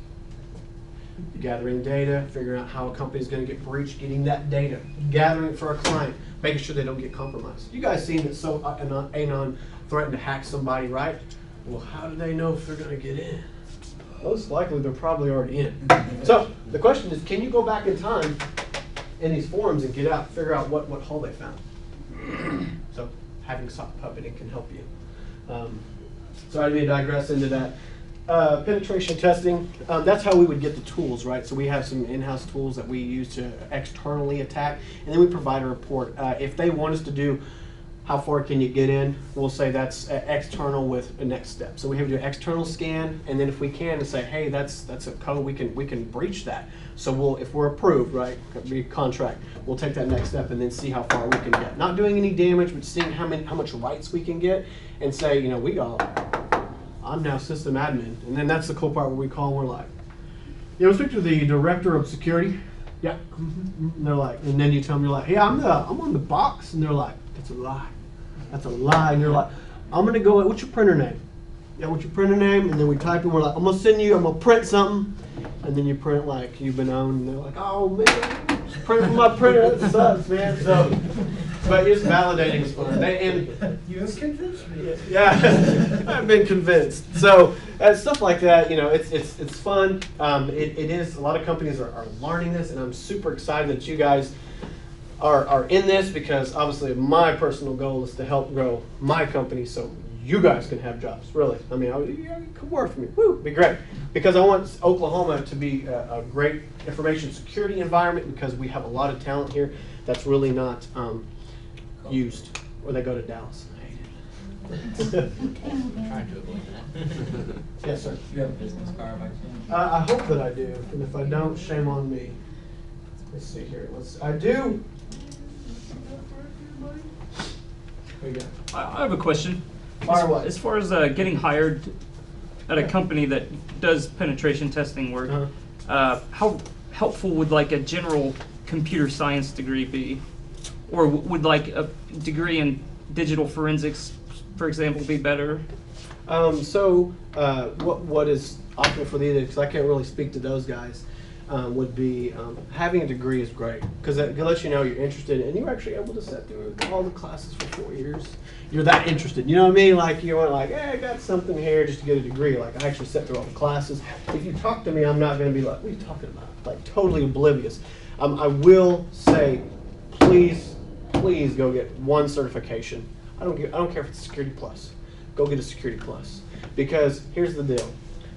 Speaker 4: Gathering data, figuring out how a company is going to get breached, getting that data, gathering it for a client, making sure they don't get compromised. You guys seen that so Anon threatened to hack somebody, right? Well, how do they know if they're going to get in? Most likely they're probably already in. So the question is, can you go back in time in these forums and get out, figure out what hole they found? So having sock puppeting can help you. So I didn't digress into that. Penetration testing, that's how we would get the tools, right? So we have some in-house tools that we use to externally attack, and then we provide a report. If they want us to do how far can you get in, we'll say that's external with a next step. So we have to do an external scan, and then if we can, to say, hey, that's a code, we can breach that. So if we're approved, right, be contract, we'll take that next step and then see how far we can get. Not doing any damage, but seeing how much rights we can get, and say, you know, I'm now system admin, and then that's the cool part where we call and we're like, you know, speak to the director of security. Yeah. And they're like, and then you tell them, you're like, hey, I'm on the box, and they're like, that's a lie. That's a lie. And you're like, I'm gonna go, what's your printer name? Yeah, what's your printer name? And then we type it, we're like, I'm gonna print something. And then you print like you've been owned, and they're like, oh man, print from my printer, that sucks, man. So, but it's validating is fun.
Speaker 3: You have convinced me.
Speaker 4: Yeah, I've been convinced. So stuff like that, you know, it's fun. It is, a lot of companies are learning this, and I'm super excited that you guys are in this, because obviously my personal goal is to help grow my company so you guys can have jobs, really. I mean, you could work for me, woo, be great. Because I want Oklahoma to be a great information security environment, because we have a lot of talent here that's really not used, or they go to Dallas. I hate it.
Speaker 6: Trying to avoid that.
Speaker 4: Yes, sir.
Speaker 8: You have a business card by chance?
Speaker 4: I hope that I do, and if I don't, shame on me. Let's see here. I do. There you go.
Speaker 5: I have a question.
Speaker 4: Fire away.
Speaker 5: As far as getting hired at a company that does penetration testing work, how helpful would like a general computer science degree be? Or would like a degree in digital forensics, for example, be better?
Speaker 4: What is optional for the, because I can't really speak to those guys, would be having a degree is great because it lets you know you're interested and you're actually able to sit through all the classes for 4 years. You're that interested, you know what I mean? Like you want like, hey, I got something here just to get a degree. Like I actually sit through all the classes. If you talk to me, I'm not going to be like, what are you talking about? Like totally oblivious. I will say, please go get one certification. I don't care if it's Security Plus. Go get a Security Plus because here's the deal.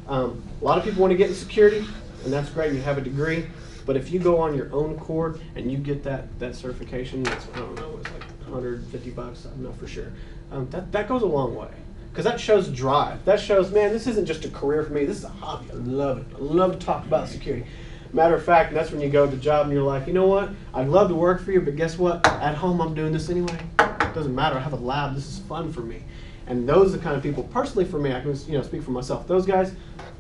Speaker 4: A lot of people want to get in security, and that's great. You have a degree, but if you go on your own accord and you get that certification, it's, I don't know, it's like $150. I'm not for sure. That goes a long way because that shows drive. That shows, man, this isn't just a career for me. This is a hobby. I love it. I love to talk about security. Matter of fact, that's when you go to the job and you're like, you know what? I'd love to work for you, but guess what? At home, I'm doing this anyway. It doesn't matter. I have a lab. This is fun for me. And those are the kind of people, personally for me, I can speak for myself. Those guys,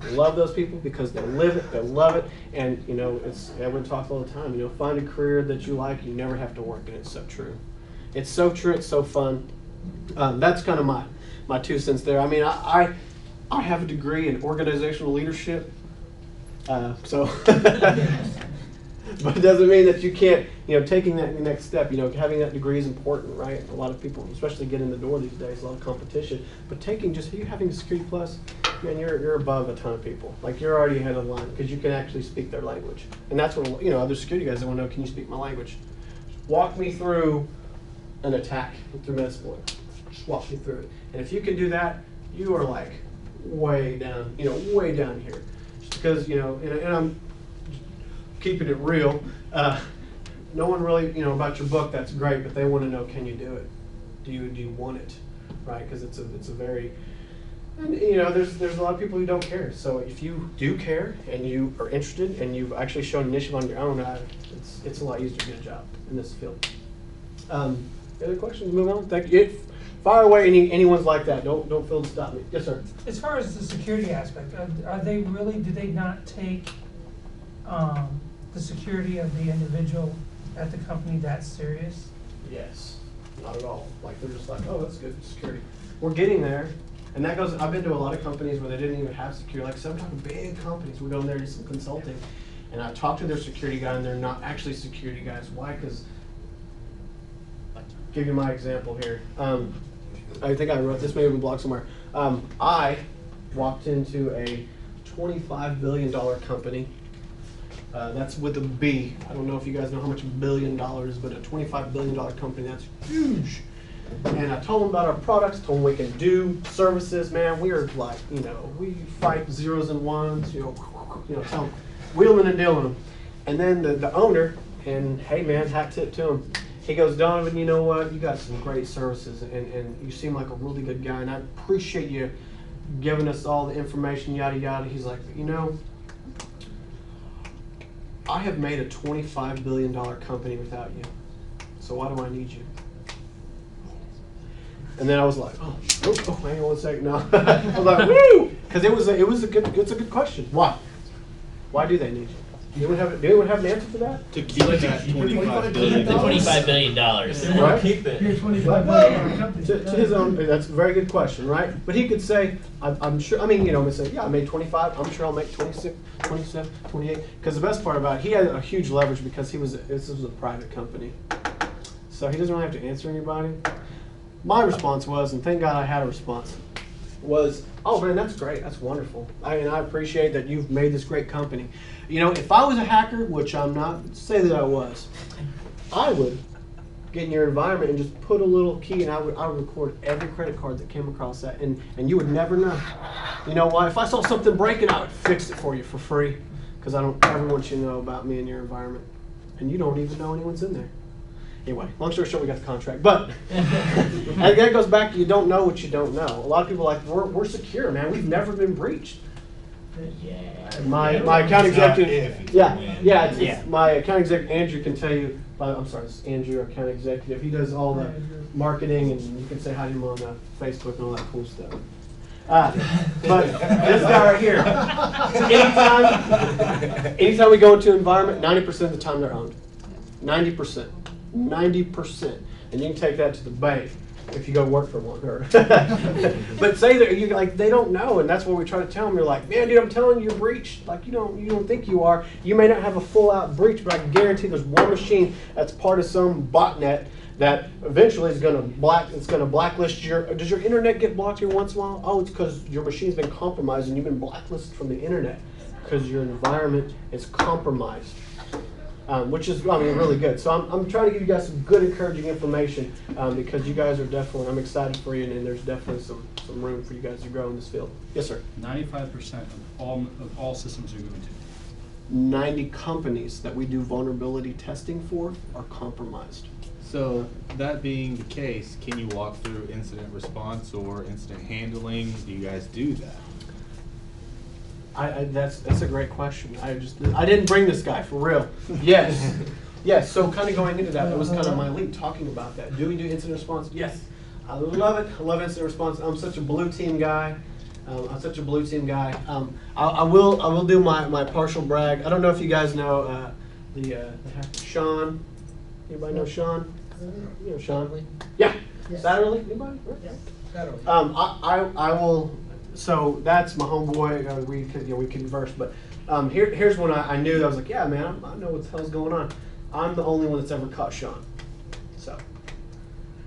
Speaker 4: love those people because they live it, they love it, and it's everyone talks all the time. Find a career that you like, you never have to work, and it's so true. It's so true. It's so fun. That's kind of my 2 cents there. I mean, I have a degree in organizational leadership, so. But it doesn't mean that you can't, taking that next step, having that degree is important, right? A lot of people, especially get in the door these days, a lot of competition. But having a Security Plus, man, you're above a ton of people. Like you're already ahead of the line because you can actually speak their language. And that's what, other security guys, they want to know, can you speak my language? Walk me through an attack through Metasploit. Just walk me through it. And if you can do that, you are like way down, way down here. Just because, and I'm keeping it real. No one really, about your book, that's great, but they want to know, can you do it? Do you want it? Right? Because it's a very, and there's a lot of people who don't care. So if you do care and you are interested and you've actually shown initiative on your own, it's a lot easier to get a job in this field. Other questions? Move on. Thank you. Fire away anyone's like that. Don't feel to stop me. Yes, sir.
Speaker 8: As far as the security aspect, are they really? Do they not take the security of the individual at the company that serious?
Speaker 4: Yes, not at all. Like they're just like, oh, that's good security. We're getting there, and that goes. I've been to a lot of companies where they didn't even have security. Like some talking big companies, we go in there to do some consulting, and I talk to their security guy, and they're not actually security guys. Why? Because give you my example here. I think I wrote this maybe in a blog somewhere. I walked into a $25 billion company. That's with a B. I don't know if you guys know how much $1 billion is, but a $25 billion company, that's huge. And I told them about our products, told them we can do services, man. We are like, we fight zeros and ones, tell them, wheeling and dealing them. And then the owner, and hey man, hat tip to him. He goes, Donovan, you know what? You got some great services, and you seem like a really good guy, and I appreciate you giving us all the information, yada, yada. He's like, I have made a $25 billion company without you, so why do I need you? And then I was like, oh, hang on one second. No, I was like, woo, because it's a good question. Why? Why do they need you? Do anyone have an answer for that?
Speaker 2: To keep that $25 billion.
Speaker 6: The $25 billion.
Speaker 4: Right?
Speaker 2: Keep it.
Speaker 3: You're a $25 billion company.
Speaker 4: To his own, that's a very good question, right? But he could say, I'm sure, I'm say, yeah, I made 25, I'm sure I'll make 26, 27, 28. Because the best part about it, he had a huge leverage because this was a private company. So he doesn't really have to answer anybody. My response was, and thank God I had a response, was, oh man, that's great, that's wonderful. I appreciate that you've made this great company. If I was a hacker, which I'm not, say that I was, I would get in your environment and just put a little key, and I would record every credit card that came across that, and you would never know. You know why? If I saw something breaking, I would fix it for you for free, because I don't ever want you to know about me and your environment, and you don't even know anyone's in there. Anyway, long story short, we got the contract, but and that goes back to you don't know what you don't know. A lot of people are like, we're secure, man. We've never been breached.
Speaker 6: Yeah.
Speaker 4: My account executive, my account executive Andrew can tell you I'm sorry, it's Andrew, our county executive. He does all the marketing, and you can say hi to him on Facebook and all that cool stuff. But this guy right here, anytime we go into an environment, 90% of the time they're owned. 90%. 90%. And you can take that to the bank if you go work for one. But say that you like they don't know, and that's what we try to tell them. You're like, man, dude, I'm telling you, you're breached. Like you don't think you are. You may not have a full out breach, but I can guarantee there's one machine that's part of some botnet that eventually is going to blacklist your. Does your internet get blocked here once in a while? Oh, it's because your machine's been compromised and you've been blacklisted from the internet because your environment is compromised. Which is, really good. So I'm trying to give you guys some good, encouraging information because you guys are definitely, I'm excited for you, and there's definitely some room for you guys to grow in this field. Yes, sir.
Speaker 7: 95% of all systems are going to.
Speaker 4: 90 companies that we do vulnerability testing for are compromised.
Speaker 9: So that being the case, can you walk through incident response or incident handling? Do you guys do that?
Speaker 4: That's a great question. I didn't bring this guy for real. Yes, yes. So kind of going into that was kind of my lead talking about that. Do we do incident response? Yes, I love it. I love incident response. I'm such a blue team guy. I will do my partial brag. I don't know if you guys know the Sean. Anybody know Sean? You know Sean? Yeah.
Speaker 3: Yes.
Speaker 4: Satterley. Anybody?
Speaker 3: Yes.
Speaker 4: I will. So that's my homeboy. We converse, but here's when I knew. I was like, yeah, man, I know what the hell's going on. I'm the only one that's ever caught Sean. So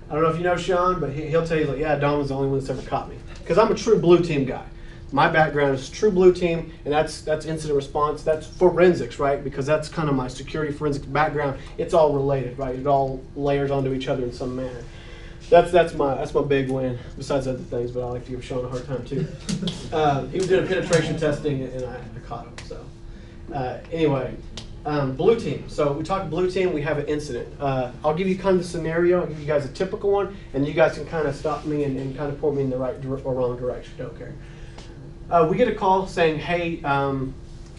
Speaker 4: I don't know if you know Sean, but he'll tell you, like, yeah, Don was the only one that's ever caught me because I'm a true blue team guy. My background is true blue team, and that's incident response. That's forensics, right? Because that's kind of my security forensics background. It's all related, right? It all layers onto each other in some manner. That's my big win, besides other things, but I like to give Sean a hard time too. He was doing penetration testing, and I caught him. So anyway, blue team. So we talk blue team, we have an incident. I'll give you kind of the scenario, I'll give you guys a typical one, and you guys can kind of stop me and kind of point me in the right or wrong direction, don't care. We get a call saying, hey,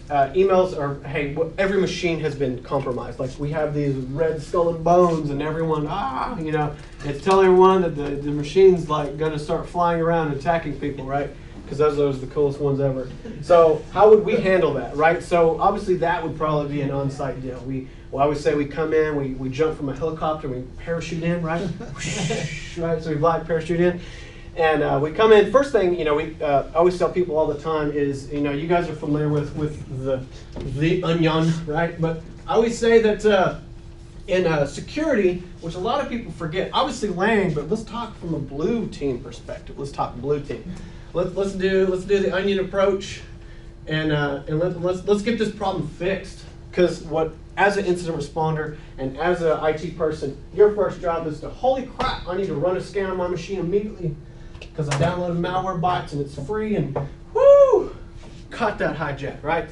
Speaker 4: emails are, hey, every machine has been compromised. Like we have these red skull and bones, and everyone, it's telling everyone that the machine's like going to start flying around and attacking people, right? Because those are the coolest ones ever. So how would we handle that, right? So obviously that would probably be an on-site deal. I always say we come in, we jump from a helicopter, we parachute in, right? Right, so we glide parachute in. And we come in, first thing, we always tell people all the time is, you guys are familiar with the onion, right? But I always say that in security, which a lot of people forget, obviously Lang, but let's talk from a blue team perspective. Let's talk blue team. Let's do the onion approach, and let's get this problem fixed. Because as an incident responder and as an IT person, your first job is to, holy crap, I need to run a scan on my machine immediately. Because I downloaded Malwarebytes and it's free, and whoo, caught that hijack, right?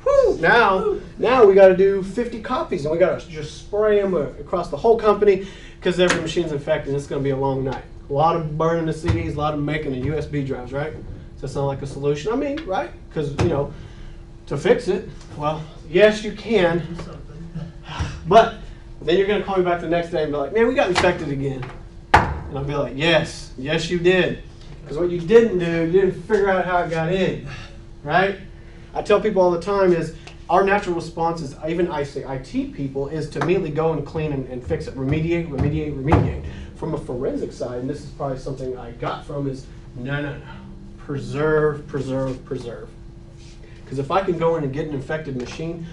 Speaker 4: Whoo, now we got to do 50 copies, and we got to just spray them across the whole company because every machine's infected, and it's going to be a long night. A lot of burning the CDs, a lot of making the USB drives, right? Does that sound like a solution? I mean, right? Because, to fix it, well, yes, you can. But then you're going to call me back the next day and be like, man, we got infected again. And I'll be like, yes, you did. Because what you didn't do, you didn't figure out how it got in, right? I tell people all the time is our natural response is, even I say IT people, is to immediately go and clean and fix it, remediate. From a forensic side, and this is probably something I got from, is no. Preserve. Because if I can go in and get an infected machine,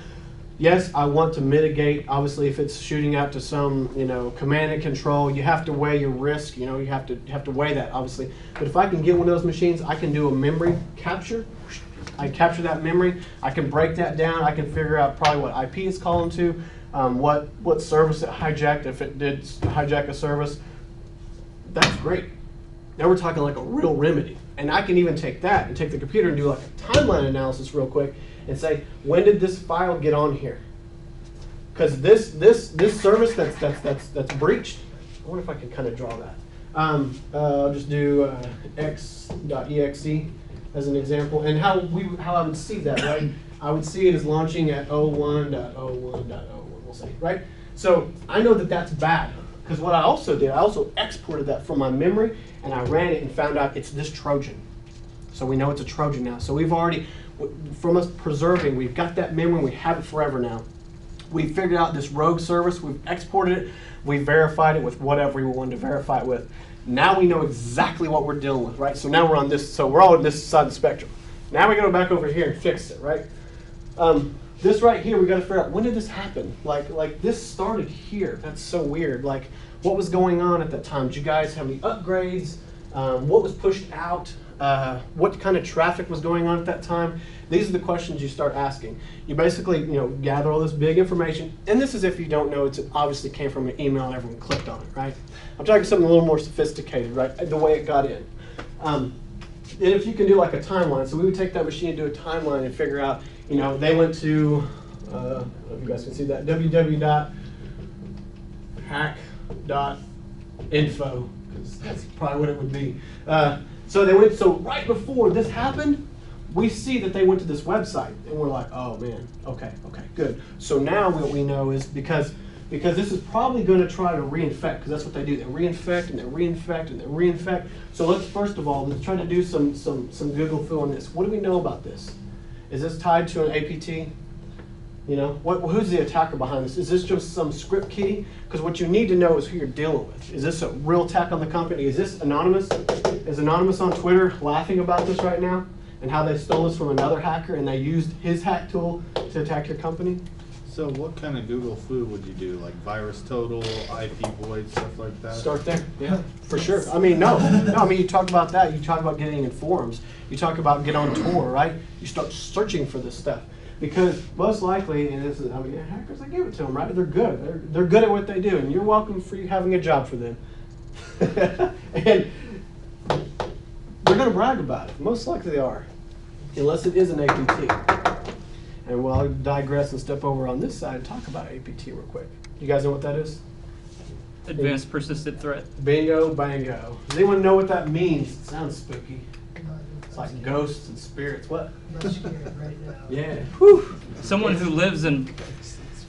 Speaker 4: yes, I want to mitigate. Obviously, if it's shooting out to some, command and control, you have to weigh your risk. You have to weigh that, obviously. But if I can get one of those machines, I can do a memory capture. I capture that memory. I can break that down. I can figure out probably what IP it's calling to, what service it hijacked, if it did hijack a service. That's great. Now we're talking like a real remedy. And I can even take that and take the computer and do like a timeline analysis real quick and say, when did this file get on here? Because this service that's breached, I wonder if I can kind of draw that. I'll just do x.exe as an example, and how I would see that, right? I would see it as launching at 01.01.01, we'll say, right? So I know that that's bad, because what I also did, I also exported that from my memory, and I ran it and found out it's this Trojan. So we know it's a Trojan now. So we've already, from us preserving, we've got that memory, we have it forever now. We figured out this rogue service, we've exported it, we verified it with whatever we wanted to verify it with. Now we know exactly what we're dealing with, right? So now we're on this, so we're all on this side of the spectrum. Now we go back over here and fix it, right? This right here, we got to figure out, when did this happen? Like this started here. That's so weird. Like, what was going on at that time? Did you guys have any upgrades? What was pushed out? What kind of traffic was going on at that time? These are the questions you start asking. You basically, gather all this big information, and this is if you don't know, it obviously came from an email and everyone clicked on it, right? I'm talking something a little more sophisticated, right? The way it got in. And if you can do like a timeline, so we would take that machine and do a timeline and figure out, they went to, I don't know if you guys can see that, www.hack.info, because that's probably what it would be. So right before this happened, we see that they went to this website, and we're like, oh man, okay, good. So now what we know is because this is probably going to try to reinfect, because that's what they do. They reinfect and they reinfect and they reinfect. So let's first of all, let's try to do some Google foo on this. What do we know about this? Is this tied to an APT? Who's the attacker behind this? Is this just some script key? Because what you need to know is who you're dealing with. Is this a real attack on the company? Is this anonymous? Is Anonymous on Twitter laughing about this right now? And how they stole this from another hacker and they used his hack tool to attack your company?
Speaker 9: So what kind of Google foo would you do? Like virus total, IP void, stuff like that?
Speaker 4: Start there, yeah, for sure. I mean, you talk about that. You talk about getting in forums. You talk about get on tour, right? You start searching for this stuff. Because most likely, hackers, I give it to them, right? They're good. They're good at what they do, and you're welcome for you having a job for them. And they're going to brag about it. Most likely they are, unless it is an APT. And I'll digress and step over on this side and talk about APT real quick. You guys know what that is?
Speaker 5: Advanced persistent threat.
Speaker 4: Bingo, bango. Does anyone know what that means? It sounds spooky. It's like ghosts and spirits. What?
Speaker 3: I'm scared right now.
Speaker 4: Yeah. Whew.
Speaker 5: Someone who lives and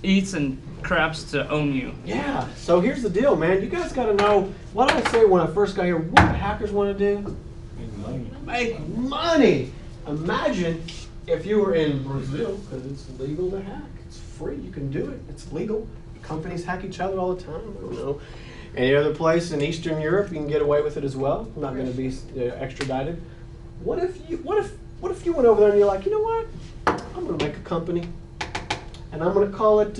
Speaker 5: eats and craps to own you.
Speaker 4: Yeah. So here's the deal, man. You guys got to know, what did I say when I first got here? What do hackers want to do?
Speaker 9: Make money.
Speaker 4: Make money. Imagine if you were in Brazil, because it's legal to hack. It's free. You can do it. It's legal. Companies hack each other all the time. I don't know. Any other place in Eastern Europe, you can get away with it as well. Not going to be extradited. What if you went over there and you're like, you know what? I'm going to make a company, and I'm going to call it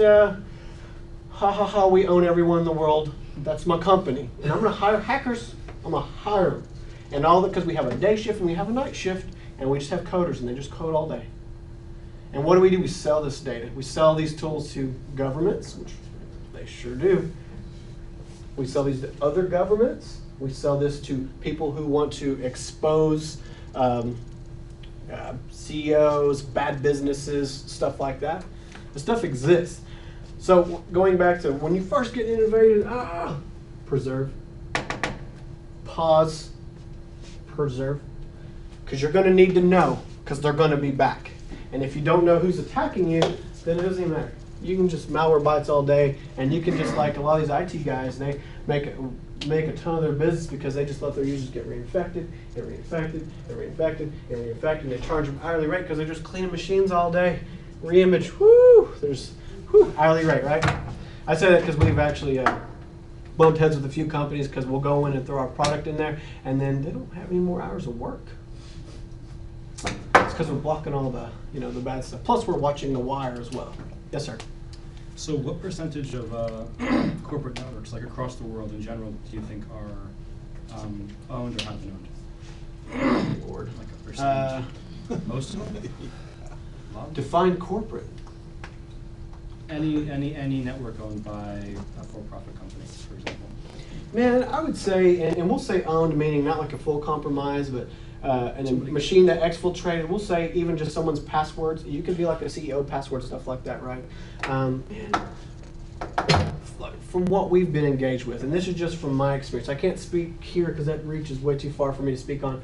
Speaker 4: we own everyone in the world. That's my company, and I'm going to hire hackers. I'm going to hire them, and all that, because we have a day shift and we have a night shift, and we just have coders, and they just code all day. And what do? We sell this data. We sell these tools to governments, which they sure do. We sell these to other governments. We sell this to people who want to expose CEOs, bad businesses, stuff like that. The stuff exists. So going back to when you first get innovated, preserve, pause, preserve, because you're going to need to know, because they're going to be back. And if you don't know who's attacking you, then it doesn't even matter. You can just malware bytes all day, and you can just, like a lot of these IT guys, they make a ton of their business because they just let their users get reinfected, and reinfected, and reinfected, and reinfected, and they charge them hourly rate because they're just cleaning machines all day. Reimage, hourly rate, right? I say that because we've actually bumped heads with a few companies because we'll go in and throw our product in there, and then they don't have any more hours of work. It's because we're blocking all the, the bad stuff. Plus, we're watching the wire as well. Yes, sir.
Speaker 7: So what percentage of corporate networks, like across the world in general, do you think are owned or have been owned?
Speaker 4: Lord.
Speaker 7: Like a percentage? Most of them?
Speaker 4: Define corporate.
Speaker 7: Any network owned by a for-profit company, for example.
Speaker 4: Man, I would say, and we'll say owned, meaning not like a full compromise, but and a machine that exfiltrated. We'll say even just someone's passwords. You could be like a CEO password, stuff like that, right? From what we've been engaged with, and this is just from my experience. I can't speak here because that reaches way too far for me to speak on.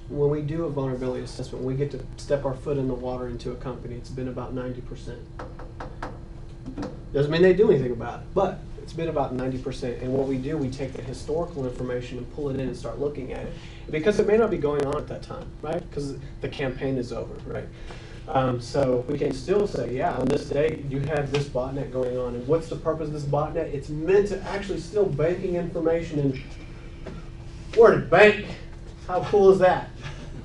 Speaker 4: When we do a vulnerability assessment, we get to step our foot in the water into a company. It's been about 90%. Doesn't mean they do anything about it, but it's been about 90%. And what we do, we take the historical information and pull it in and start looking at it. Because it may not be going on at that time, right? Because the campaign is over, right? So we can still say, yeah, on this day, you have this botnet going on. And what's the purpose of this botnet? It's meant to actually steal banking information and where to bank. How cool is that?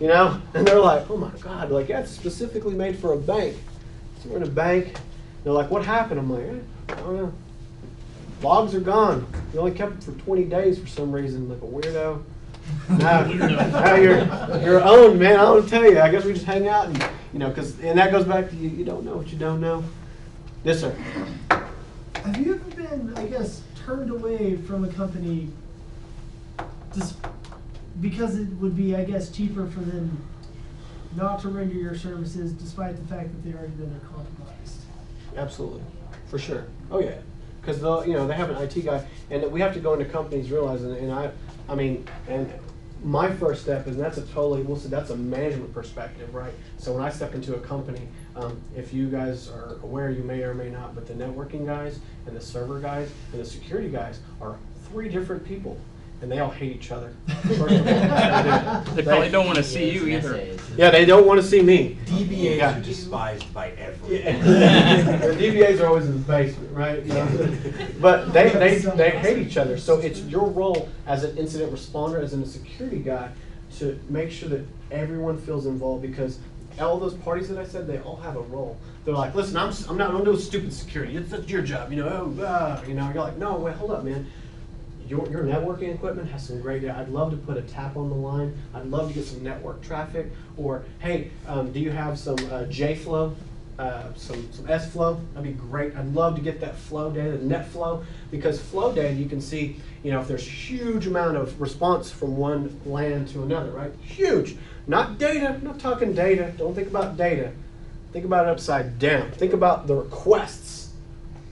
Speaker 4: You know? And they're like, oh my God, like, yeah, it's specifically made for a bank. So we're in a bank. They're like, what happened? I'm like, I don't know. Logs are gone. You only kept them for 20 days for some reason, like a weirdo. Now you're owned, man. I don't tell you. I guess we just hang out and, you know, and that goes back to you don't know what you don't know. Yes, sir.
Speaker 3: Have you ever been, I guess, turned away from a company just because it would be, I guess, cheaper for them not to render your services despite the fact that they already been compromised?
Speaker 4: Absolutely, for sure. Oh yeah, because they have an IT guy, and we have to go into companies realizing, and my first step is, and that's that's a management perspective, right? So when I step into a company, if you guys are aware, you may or may not, but the networking guys and the server guys and the security guys are 3 different people. And they all hate each other.
Speaker 5: They probably don't want to see you either.
Speaker 4: Yeah, they don't want to see me.
Speaker 10: DBAs
Speaker 4: Yeah.
Speaker 10: are despised by everyone.
Speaker 4: The DBAs are always in the basement, right? You know? But they hate each other. So it's your role as an incident responder, as a security guy, to make sure that everyone feels involved, because all those parties that I said, they all have a role. They're like, listen, I'm not doing stupid security. That's your job, you know. You're like, no, wait, hold up, man. Your networking equipment has some great, I'd love to put a tap on the line. I'd love to get some network traffic. Or, hey, do you have some JFlow, some SFlow? That'd be great. I'd love to get that flow data, the net flow, because flow data, you can see, if there's a huge amount of response from one LAN to another, right? Huge. Not data, I'm not talking data. Don't think about data. Think about it upside down. Think about the requests,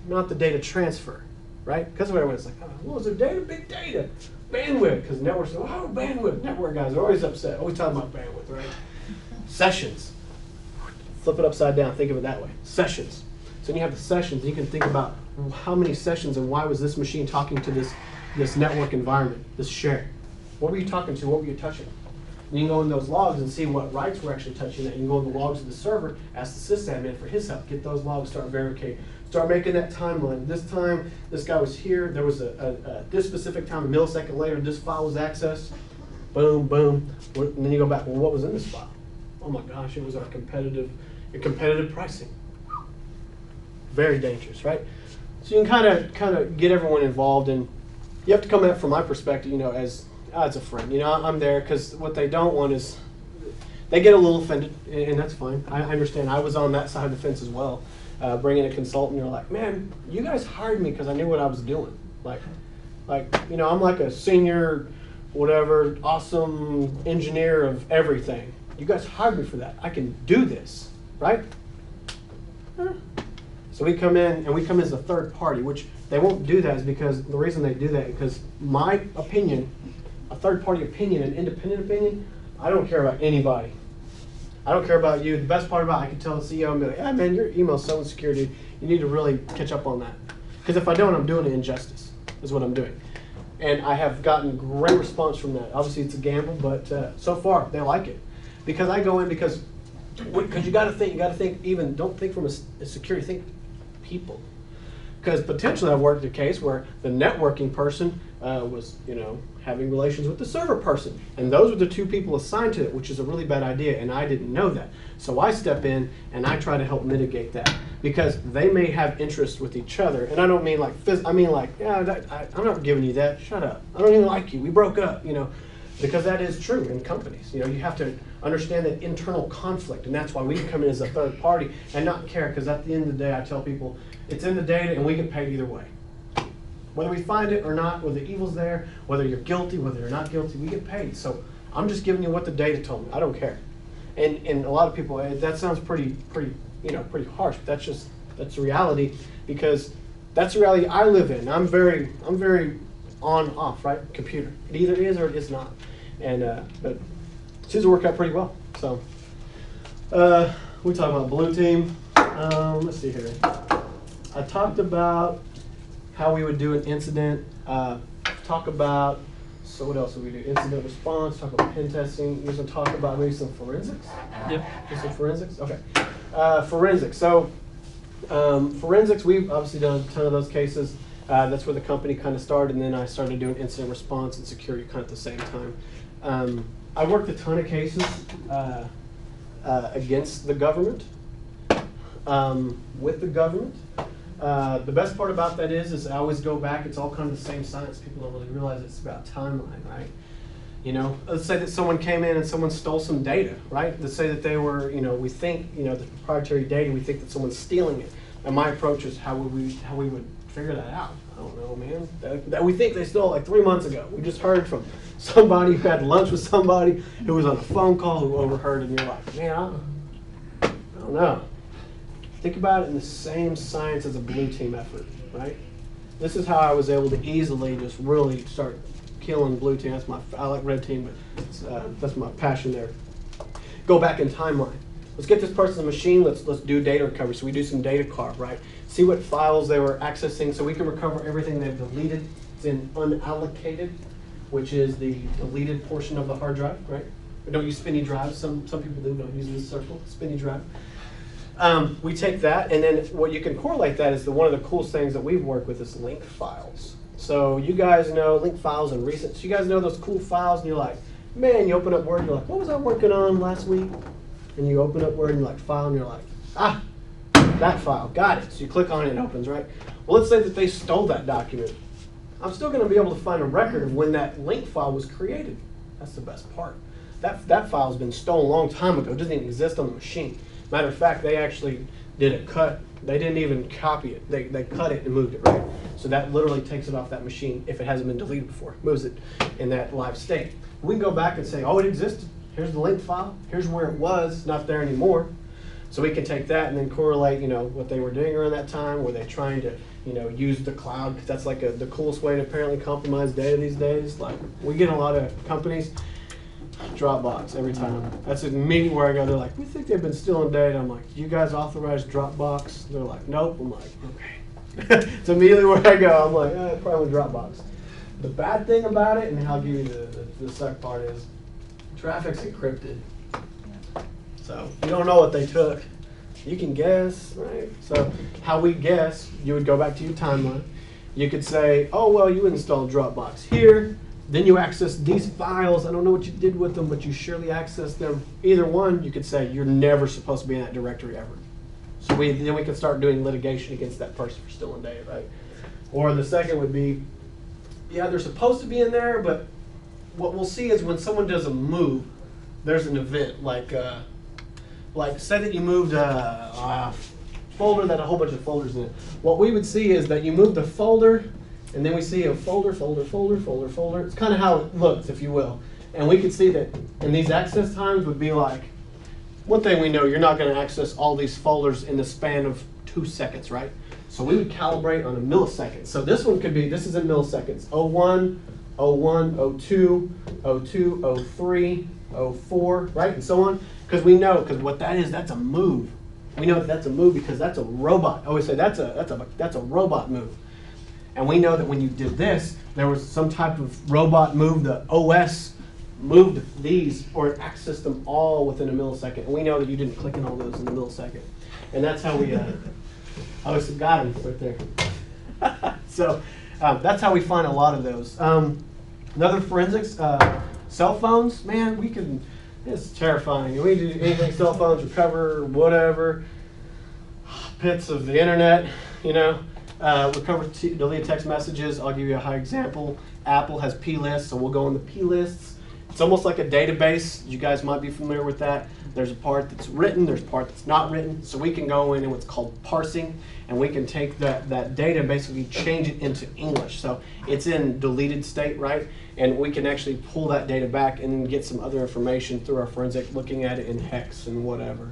Speaker 4: not the data transfer. Right? Because everyone's like, oh, well, is there data? Big data. Bandwidth. Because networks go, oh, bandwidth. Network guys are always upset. Always talking about bandwidth, right? Sessions. Flip it upside down. Think of it that way. Sessions. So when you have the sessions, you can think about how many sessions and why was this machine talking to this network environment, this share. What were you talking to? What were you touching? And you can go in those logs and see what rights were actually touching that. You can go in the logs of the server, ask the sysadmin for his help, get those logs, start verifying. Start making that timeline. This time, this guy was here. There was this specific time, a millisecond later, this file was accessed. Boom, boom. And then you go back, well, what was in this file? Oh my gosh, it was our competitive pricing. Very dangerous, right? So you can kind of get everyone involved, and you have to come at it from my perspective, as a friend. I'm there because what they don't want is, they get a little offended, and that's fine. I understand. I was on that side of the fence as well. Bring in a consultant, you're like, man, you guys hired me because I knew what I was doing. I'm like a senior, whatever, awesome engineer of everything. You guys hired me for that. I can do this, right? So we come in, and we come as a third party, which they won't do that is because the reason they do that is because my opinion, a third party opinion, an independent opinion, I don't care about anybody. I don't care about you. The best part about it, I can tell the CEO and be like, man, your email's so insecure, dude. You need to really catch up on that. Because if I don't, I'm doing an injustice, is what I'm doing. And I have gotten great response from that. Obviously, it's a gamble, but so far, they like it. Because I go in because you got to think, even, don't think from a security, think people. Because potentially I've worked a case where the networking person was, having relations with the server person. And those were the 2 people assigned to it, which is a really bad idea, and I didn't know that. So I step in and I try to help mitigate that. Because they may have interest with each other. And I don't mean I'm not giving you that. Shut up. I don't even like you. We broke up, Because that is true in companies. You have to understand that internal conflict, and that's why we come in as a third party and not care, because at the end of the day, I tell people, it's in the data and we get paid either way. Whether we find it or not, whether the evil's there, whether you're guilty, whether you're not guilty, we get paid. So I'm just giving you what the data told me. I don't care. And a lot of people, that sounds pretty harsh, but that's the reality, because that's the reality I live in. I'm very on off, right? Computer. It either is or it is not. And but it seems to work out pretty well. So we talk about blue team. Let's see here. I talked about how we would do an incident. Talk about, so what else would we do? Incident response, talk about pen testing. You're going to talk about maybe some forensics?
Speaker 5: Yep.
Speaker 4: Just some forensics? Okay. Forensics. So forensics, we've obviously done a ton of those cases. That's where the company kind of started, and then I started doing incident response and security kind of at the same time. I worked a ton of cases against the government, with the government. The best part about that is I always go back, it's all kind of the same science. People don't really realize it's about timeline, right? You know, let's say that someone came in and someone stole some data, right? Let's say that they were, you know, we think, you know, the proprietary data, we think that someone's stealing it. And my approach is how we would figure that out. I don't know, man. That we think they stole like 3 months ago. We just heard from somebody who had lunch with somebody who was on a phone call who overheard, and you're like, man, I don't know. Think about it in the same science as a blue team effort, right? This is how I was able to easily just really start killing blue team. I like red team, but that's my passion there. Go back in timeline. Let's get this person's machine. Let's do data recovery. So we do some data carve, right? See what files they were accessing, so we can recover everything they've deleted. It's in unallocated, which is the deleted portion of the hard drive, right? We don't use spinny drives. Some people do. Don't use this circle spinny drive. We take that, and then what you can correlate that is one of the coolest things that we've worked with is link files. So you guys know link files and recent. So you guys know those cool files, and you're like, man, you open up Word, you're like, what was I working on last week? And you open up Word and you're like, file, and you're like, ah, that file, got it. So you click on it and it opens, right? Well, let's say that they stole that document. I'm still going to be able to find a record of when that link file was created. That's the best part. That file's been stolen a long time ago. It doesn't even exist on the machine. Matter of fact, they actually did a cut. They didn't even copy it. They cut it and moved it, right? So that literally takes it off that machine if it hasn't been deleted before. Moves it in that live state. We can go back and say, oh, it existed. Here's the link file. Here's where it was. It's not there anymore. So we can take that and then correlate, you know, what they were doing around that time. Were they trying to, you know, use the cloud? Because that's like the coolest way to apparently compromise data these days. Like, we get a lot of companies, Dropbox every time. That's immediately where I go. They're like, we think they've been stealing data. I'm like, you guys authorize Dropbox? They're like, nope. I'm like, okay. It's immediately where I go. I'm like, probably Dropbox. The bad thing about it, and I'll give you the suck part, is traffic's encrypted. So you don't know what they took. You can guess, right? So how we guess, you would go back to your timeline. You could say, oh, well, you installed Dropbox here. Then you access these files. I don't know what you did with them, but you surely accessed them. Either one, you could say you're never supposed to be in that directory ever. So then we can start doing litigation against that person for stealing data, right? Or the second would be, yeah, they're supposed to be in there, but what we'll see is when someone does a move, there's an event. Like say that you moved a folder that had a whole bunch of folders in it. What we would see is that you moved a folder, and then we see a folder. It's kind of how it looks, if you will. And we could see that in these access times would be like, one thing we know, you're not going to access all these folders in the span of 2 seconds, right? So we would calibrate on a millisecond. So this one could be, this is in milliseconds, 01, 01, 02, 02, 03, 04, right? And so on. Because we know, because what that is, that's a move. We know that that's a move because that's a robot. I always say that's a robot move. And we know that when you did this, there was some type of robot move. The OS moved these or it accessed them all within a millisecond. And we know that you didn't click in all those in a millisecond. And that's how we, I got him right there. So that's how we find a lot of those. Another forensics, cell phones, man, we can, it's terrifying. We do anything, cell phones, recover, whatever, bits of the internet, you know. Recover deleted text messages. I'll give you a high example. Apple has P-lists, so we'll go in the P-lists. It's almost like a database. You guys might be familiar with that. There's a part that's written, there's a part that's not written. So we can go in and what's called parsing, and we can take that data and basically change it into English. So it's in deleted state, right? And we can actually pull that data back and then get some other information through our forensic, looking at it in hex and whatever.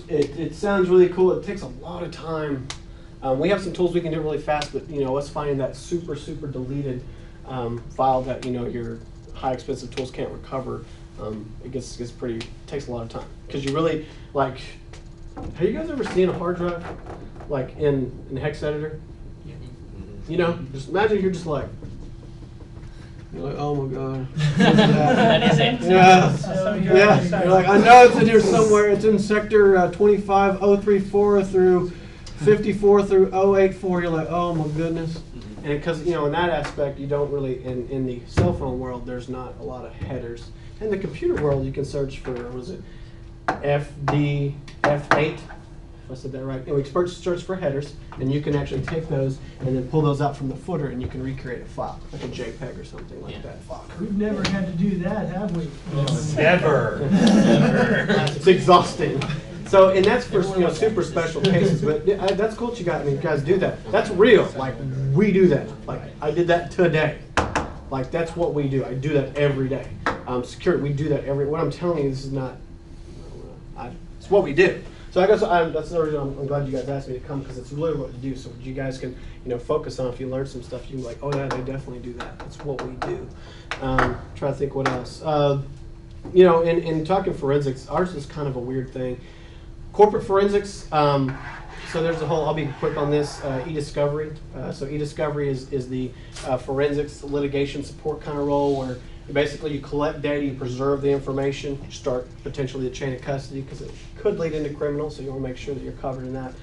Speaker 4: It sounds really cool. It takes a lot of time. We have some tools we can do really fast, but you know, us finding that super deleted file that your high expensive tools can't recover, it takes a lot of time because you really Have you guys ever seen a hard drive, like in hex editor? You know, just imagine you're like, oh my god.
Speaker 6: That is it.
Speaker 4: Yeah.
Speaker 8: So
Speaker 4: Yeah. You're like, I know it's in here somewhere. It's in sector 25034 through 54 through 084. You're like, oh my goodness. And because, you know, in that aspect, you don't really, in the cell phone world, there's not a lot of headers. In the computer world, you can search for, what is it, FD, F8, if I said that right. Anyway, search for headers, and you can actually take those and then pull those out from the footer, and you can recreate a file, like a JPEG or something like that.
Speaker 3: We've never had to do that, have we?
Speaker 10: Never.
Speaker 4: It's exhausting. So, and that's for, you know, super special cases, but that's cool that you guys do that. That's real. Like, we do that. Like, I did that today. Like, that's what we do. I do that every day. Security, we do that what I'm telling you, this is not, it's what we do. So I guess that's the reason I'm glad you guys asked me to come, because it's literally what to do. So you guys can, you know, focus on, if you learn some stuff, you can be like, oh yeah, they definitely do that. That's what we do. Try to think what else. You know, in talking forensics, ours is kind of a weird thing. Corporate forensics, so there's a whole, I'll be quick on this, e-discovery. So e-discovery is the forensics litigation support kind of role, where basically you collect data, you preserve the information, you start potentially the chain of custody, because it could lead into criminal, so you want to make sure that you're covered in that.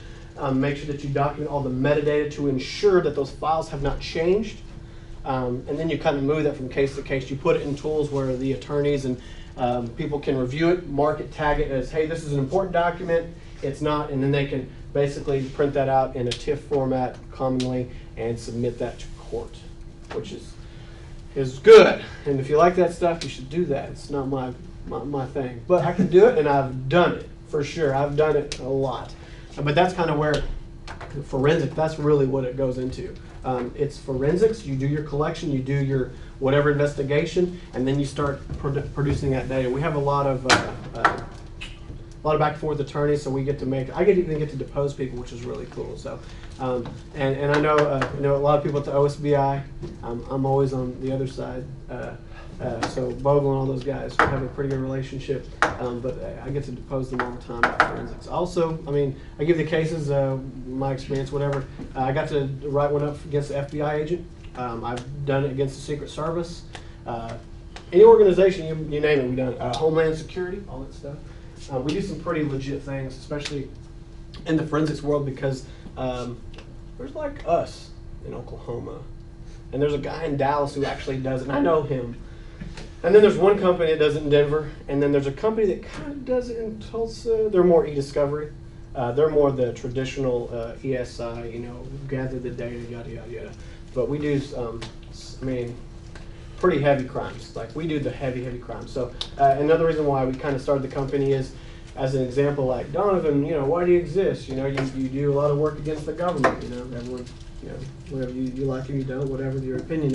Speaker 4: Make sure that you document all the metadata to ensure that those files have not changed. And then you kind of move that from case to case. You put it in tools where the attorneys and people can review it, mark it, tag it as, hey, this is an important document, it's not, and then they can basically print that out in a TIFF format commonly and submit that to court, which is good. And if you like that stuff, you should do that. It's not my thing. But I can do it, and I've done it, for sure. I've done it a lot. But that's kind of where forensic, that's really what it goes into. It's forensics. You do your collection, you do your whatever investigation, and then you start producing that data. We have a lot of back and forth attorneys, so we get to even get to depose people, which is really cool. So, and I know a lot of people at the OSBI. I'm always on the other side. So Bogle and all those guys, we have a pretty good relationship, but I get to depose them all the time about forensics. Also, I mean, I give the cases, my experience, whatever. I got to write one up against the FBI agent. I've done it against the Secret Service. Any organization, you name it, we've done it. Homeland Security, all that stuff. We do some pretty legit things, especially in the forensics world, because there's like us in Oklahoma, and there's a guy in Dallas who actually does it, and I know him. And then there's one company that does it in Denver, and then there's a company that kind of does it in Tulsa. They're more e-discovery. They're more the traditional ESI, you know, gather the data, yada, yada, yada. But we do, I mean, pretty heavy crimes. Like, we do the heavy crimes. So another reason why we kind of started the company is, as an example, like, Donovan, you know, why do you exist? You know, you do a lot of work against the government, you know, everyone, you know, whatever you like and you don't, whatever your opinion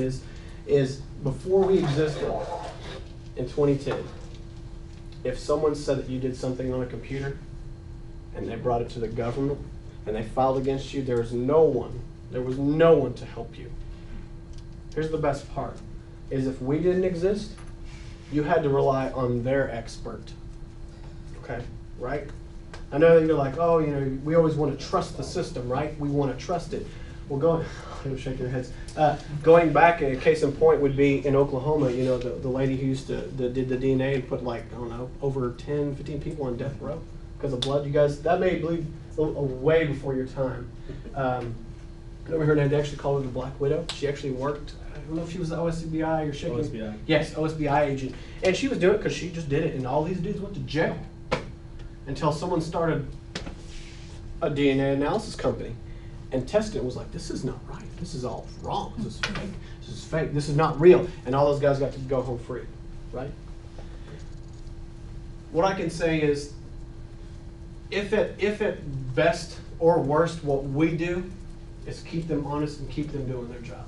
Speaker 4: is before we existed in 2010, if someone said that you did something on a computer and they brought it to the government and they filed against you, there was no one to help you. Here's the best part, is if we didn't exist, you had to rely on their expert. Okay, right? I know you're like, oh, you know, we always want to trust the system, right? We want to trust it. Well, you'll shake your heads. Going back, a case in point would be in Oklahoma, you know, the lady who did the DNA and put, like, I don't know, over 10, 15 people on death row because of blood. You guys, that may believe way before your time. Over her name, they actually called her the Black Widow. She actually worked, I don't know if she was the OSBI or shaking.
Speaker 7: OSBI.
Speaker 4: Yes, OSBI agent. And she was doing it because she just did it, and all these dudes went to jail until someone started a DNA analysis company and tested it and was like, this is not right. This is all wrong. This is fake. This is fake. This is not real. And all those guys got to go home free, right? What I can say is, if at best or worst, what we do is keep them honest and keep them doing their job.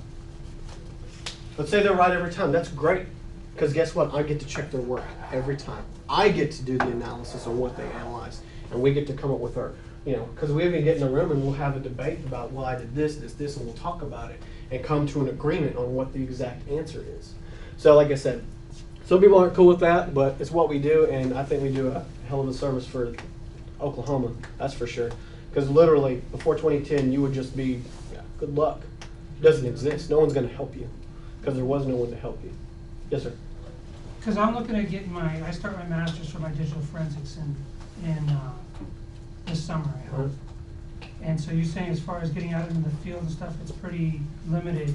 Speaker 4: Let's say they're right every time. That's great. Because guess what? I get to check their work every time. I get to do the analysis on what they analyze. And we get to come up with our, you know, because we even get in a room and we'll have a debate about, well, I did this, and we'll talk about it and come to an agreement on what the exact answer is. So like I said, some people aren't cool with that, but it's what we do, and I think we do a hell of a service for Oklahoma, that's for sure. Because literally, before 2010, you would just be, yeah, good luck. It doesn't exist. No one's going to help you because there was no one to help you. Yes, sir.
Speaker 8: Because I'm looking at getting I start my master's for my digital forensics in this summer, I hope. And so you're saying as far as getting out into the field and stuff, it's pretty limited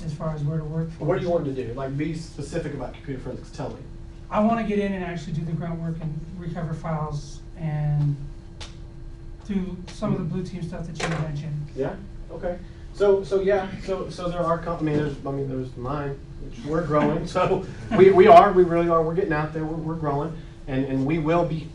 Speaker 8: as far as where to work for.
Speaker 4: What do you want to do? Like, be specific about computer forensics. Tell me.
Speaker 8: I want to get in and actually do the grunt work and recover files and do some of the blue team stuff that you mentioned.
Speaker 4: Yeah. Okay. So there are companies. There's mine. Which we're growing. So we really are. We're getting out there. We're growing, and we will be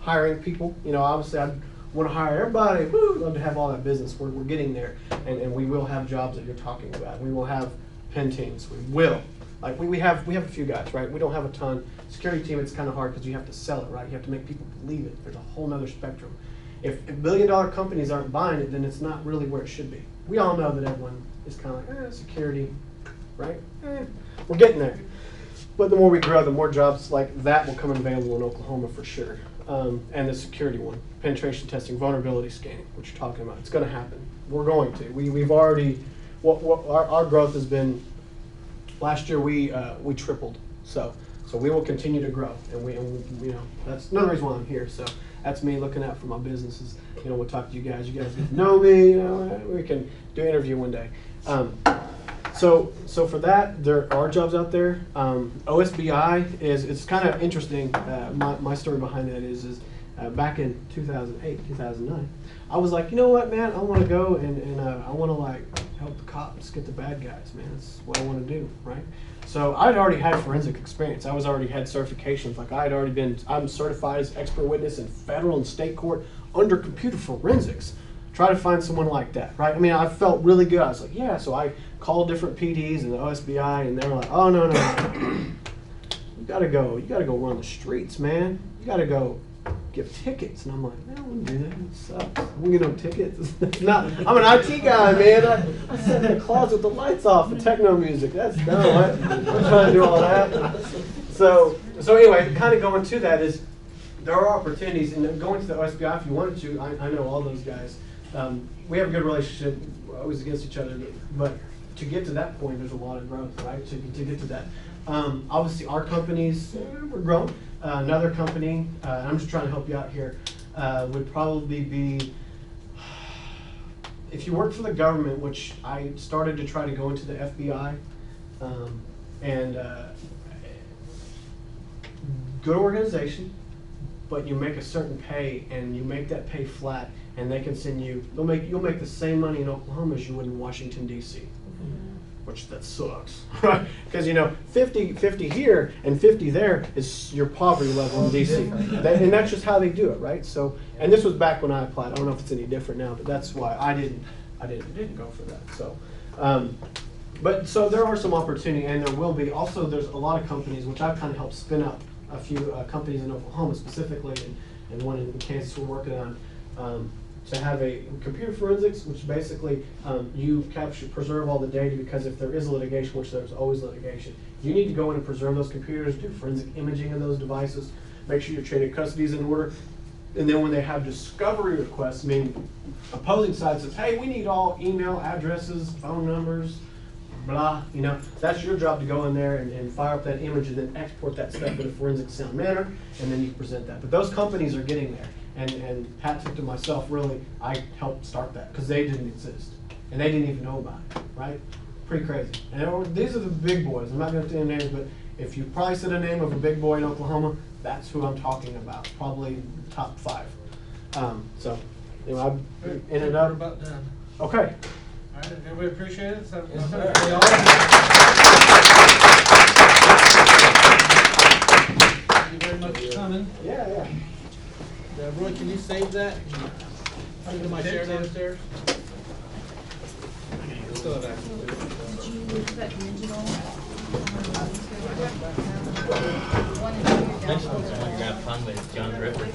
Speaker 4: hiring people. You know, obviously I want to hire everybody. Woo, love to have all that business. We're getting there, and we will have jobs that you're talking about. We will have pen teams. We will. Like we have a few guys, right? We don't have a ton. Security team, it's kind of hard because you have to sell it, right? You have to make people believe it. There's a whole nother spectrum. If billion-dollar companies aren't buying it, then it's not really where it should be. We all know that everyone is kind of like, security, right? We're getting there. But the more we grow, the more jobs like that will come available in Oklahoma for sure. And the security one, penetration testing, vulnerability scanning, what you're talking about. It's going to happen. We're going to. We've already, our growth has been, last year we tripled. So we will continue to grow. And we you know, that's another reason why I'm here. So that's me looking out for my businesses. You know, we'll talk to you guys. You guys get to know me. You know, we can do an interview one day. So for that, there are jobs out there. OSBI it's kind of interesting. My story behind that is back in 2008, 2009, I was like, you know what, man, I want to go and I want to like help the cops get the bad guys, man. That's what I want to do, right? So I'd already had forensic experience. I already had certifications. Like I'm certified as expert witness in federal and state court under computer forensics. Try to find someone like that, right? I mean, I felt really good. I was like, yeah. So I called different PDs and the OSBI, and they were like, oh no, you gotta go run the streets, man. You gotta go give tickets. And I'm like, man, I wouldn't do that. It sucks. I wouldn't get no tickets. It's not. I'm an IT guy, man. I sit in the closet with the lights off and techno music. That's dumb. I'm trying to do all that. So anyway, kind of going to that is there are opportunities, and going to the OSBI if you wanted to. I know all those guys. We have a good relationship. We're always against each other, but to get to that point, there's a lot of growth, right? To get to that. Obviously, our companies, we're growing. Another company, I'm just trying to help you out here, would probably be, if you work for the government, which I started to try to go into the FBI, and good organization, but you make a certain pay, and you make that pay flat, and they can send you, you'll make the same money in Oklahoma as you would in Washington, D.C., which that sucks, right? Because, you know, 50 here and 50 there is your poverty level in D.C. And that's just how they do it, right? So, and this was back when I applied. I don't know if it's any different now, but that's why I didn't go for that. So, but so there are some opportunity, and there will be. Also, there's a lot of companies, which I've kind of helped spin up a few companies in Oklahoma specifically, and one in Kansas we're working on, to have a computer forensics, which basically you preserve all the data, because if there is litigation, which there's always litigation, you need to go in and preserve those computers, do forensic imaging of those devices, make sure your chain of custody is in order, and then when they have discovery requests, I mean, opposing side says, hey, we need all email addresses, phone numbers, blah, you know, that's your job to go in there and fire up that image and then export that stuff in a forensic sound manner, and then you present that. But those companies are getting there. And hats off to myself, really, I helped start that because they didn't exist. And they didn't even know about it, right? Pretty crazy. And these are the big boys. I'm not going to say names, but if you probably said a name of a big boy in Oklahoma, that's who I'm talking about. Probably top 5. So, you know, I've ended up.
Speaker 1: We're about done.
Speaker 4: Okay.
Speaker 1: All right, everybody appreciate it? So,
Speaker 2: Yes, sir.
Speaker 1: Thank you very much for coming.
Speaker 4: Yeah.
Speaker 1: Roy, can you save that? Put it in my chair downstairs. Still have access to it.
Speaker 11: Did you put digital? One and two.
Speaker 6: Mentioned this when you're gonna have fun with John Ripper.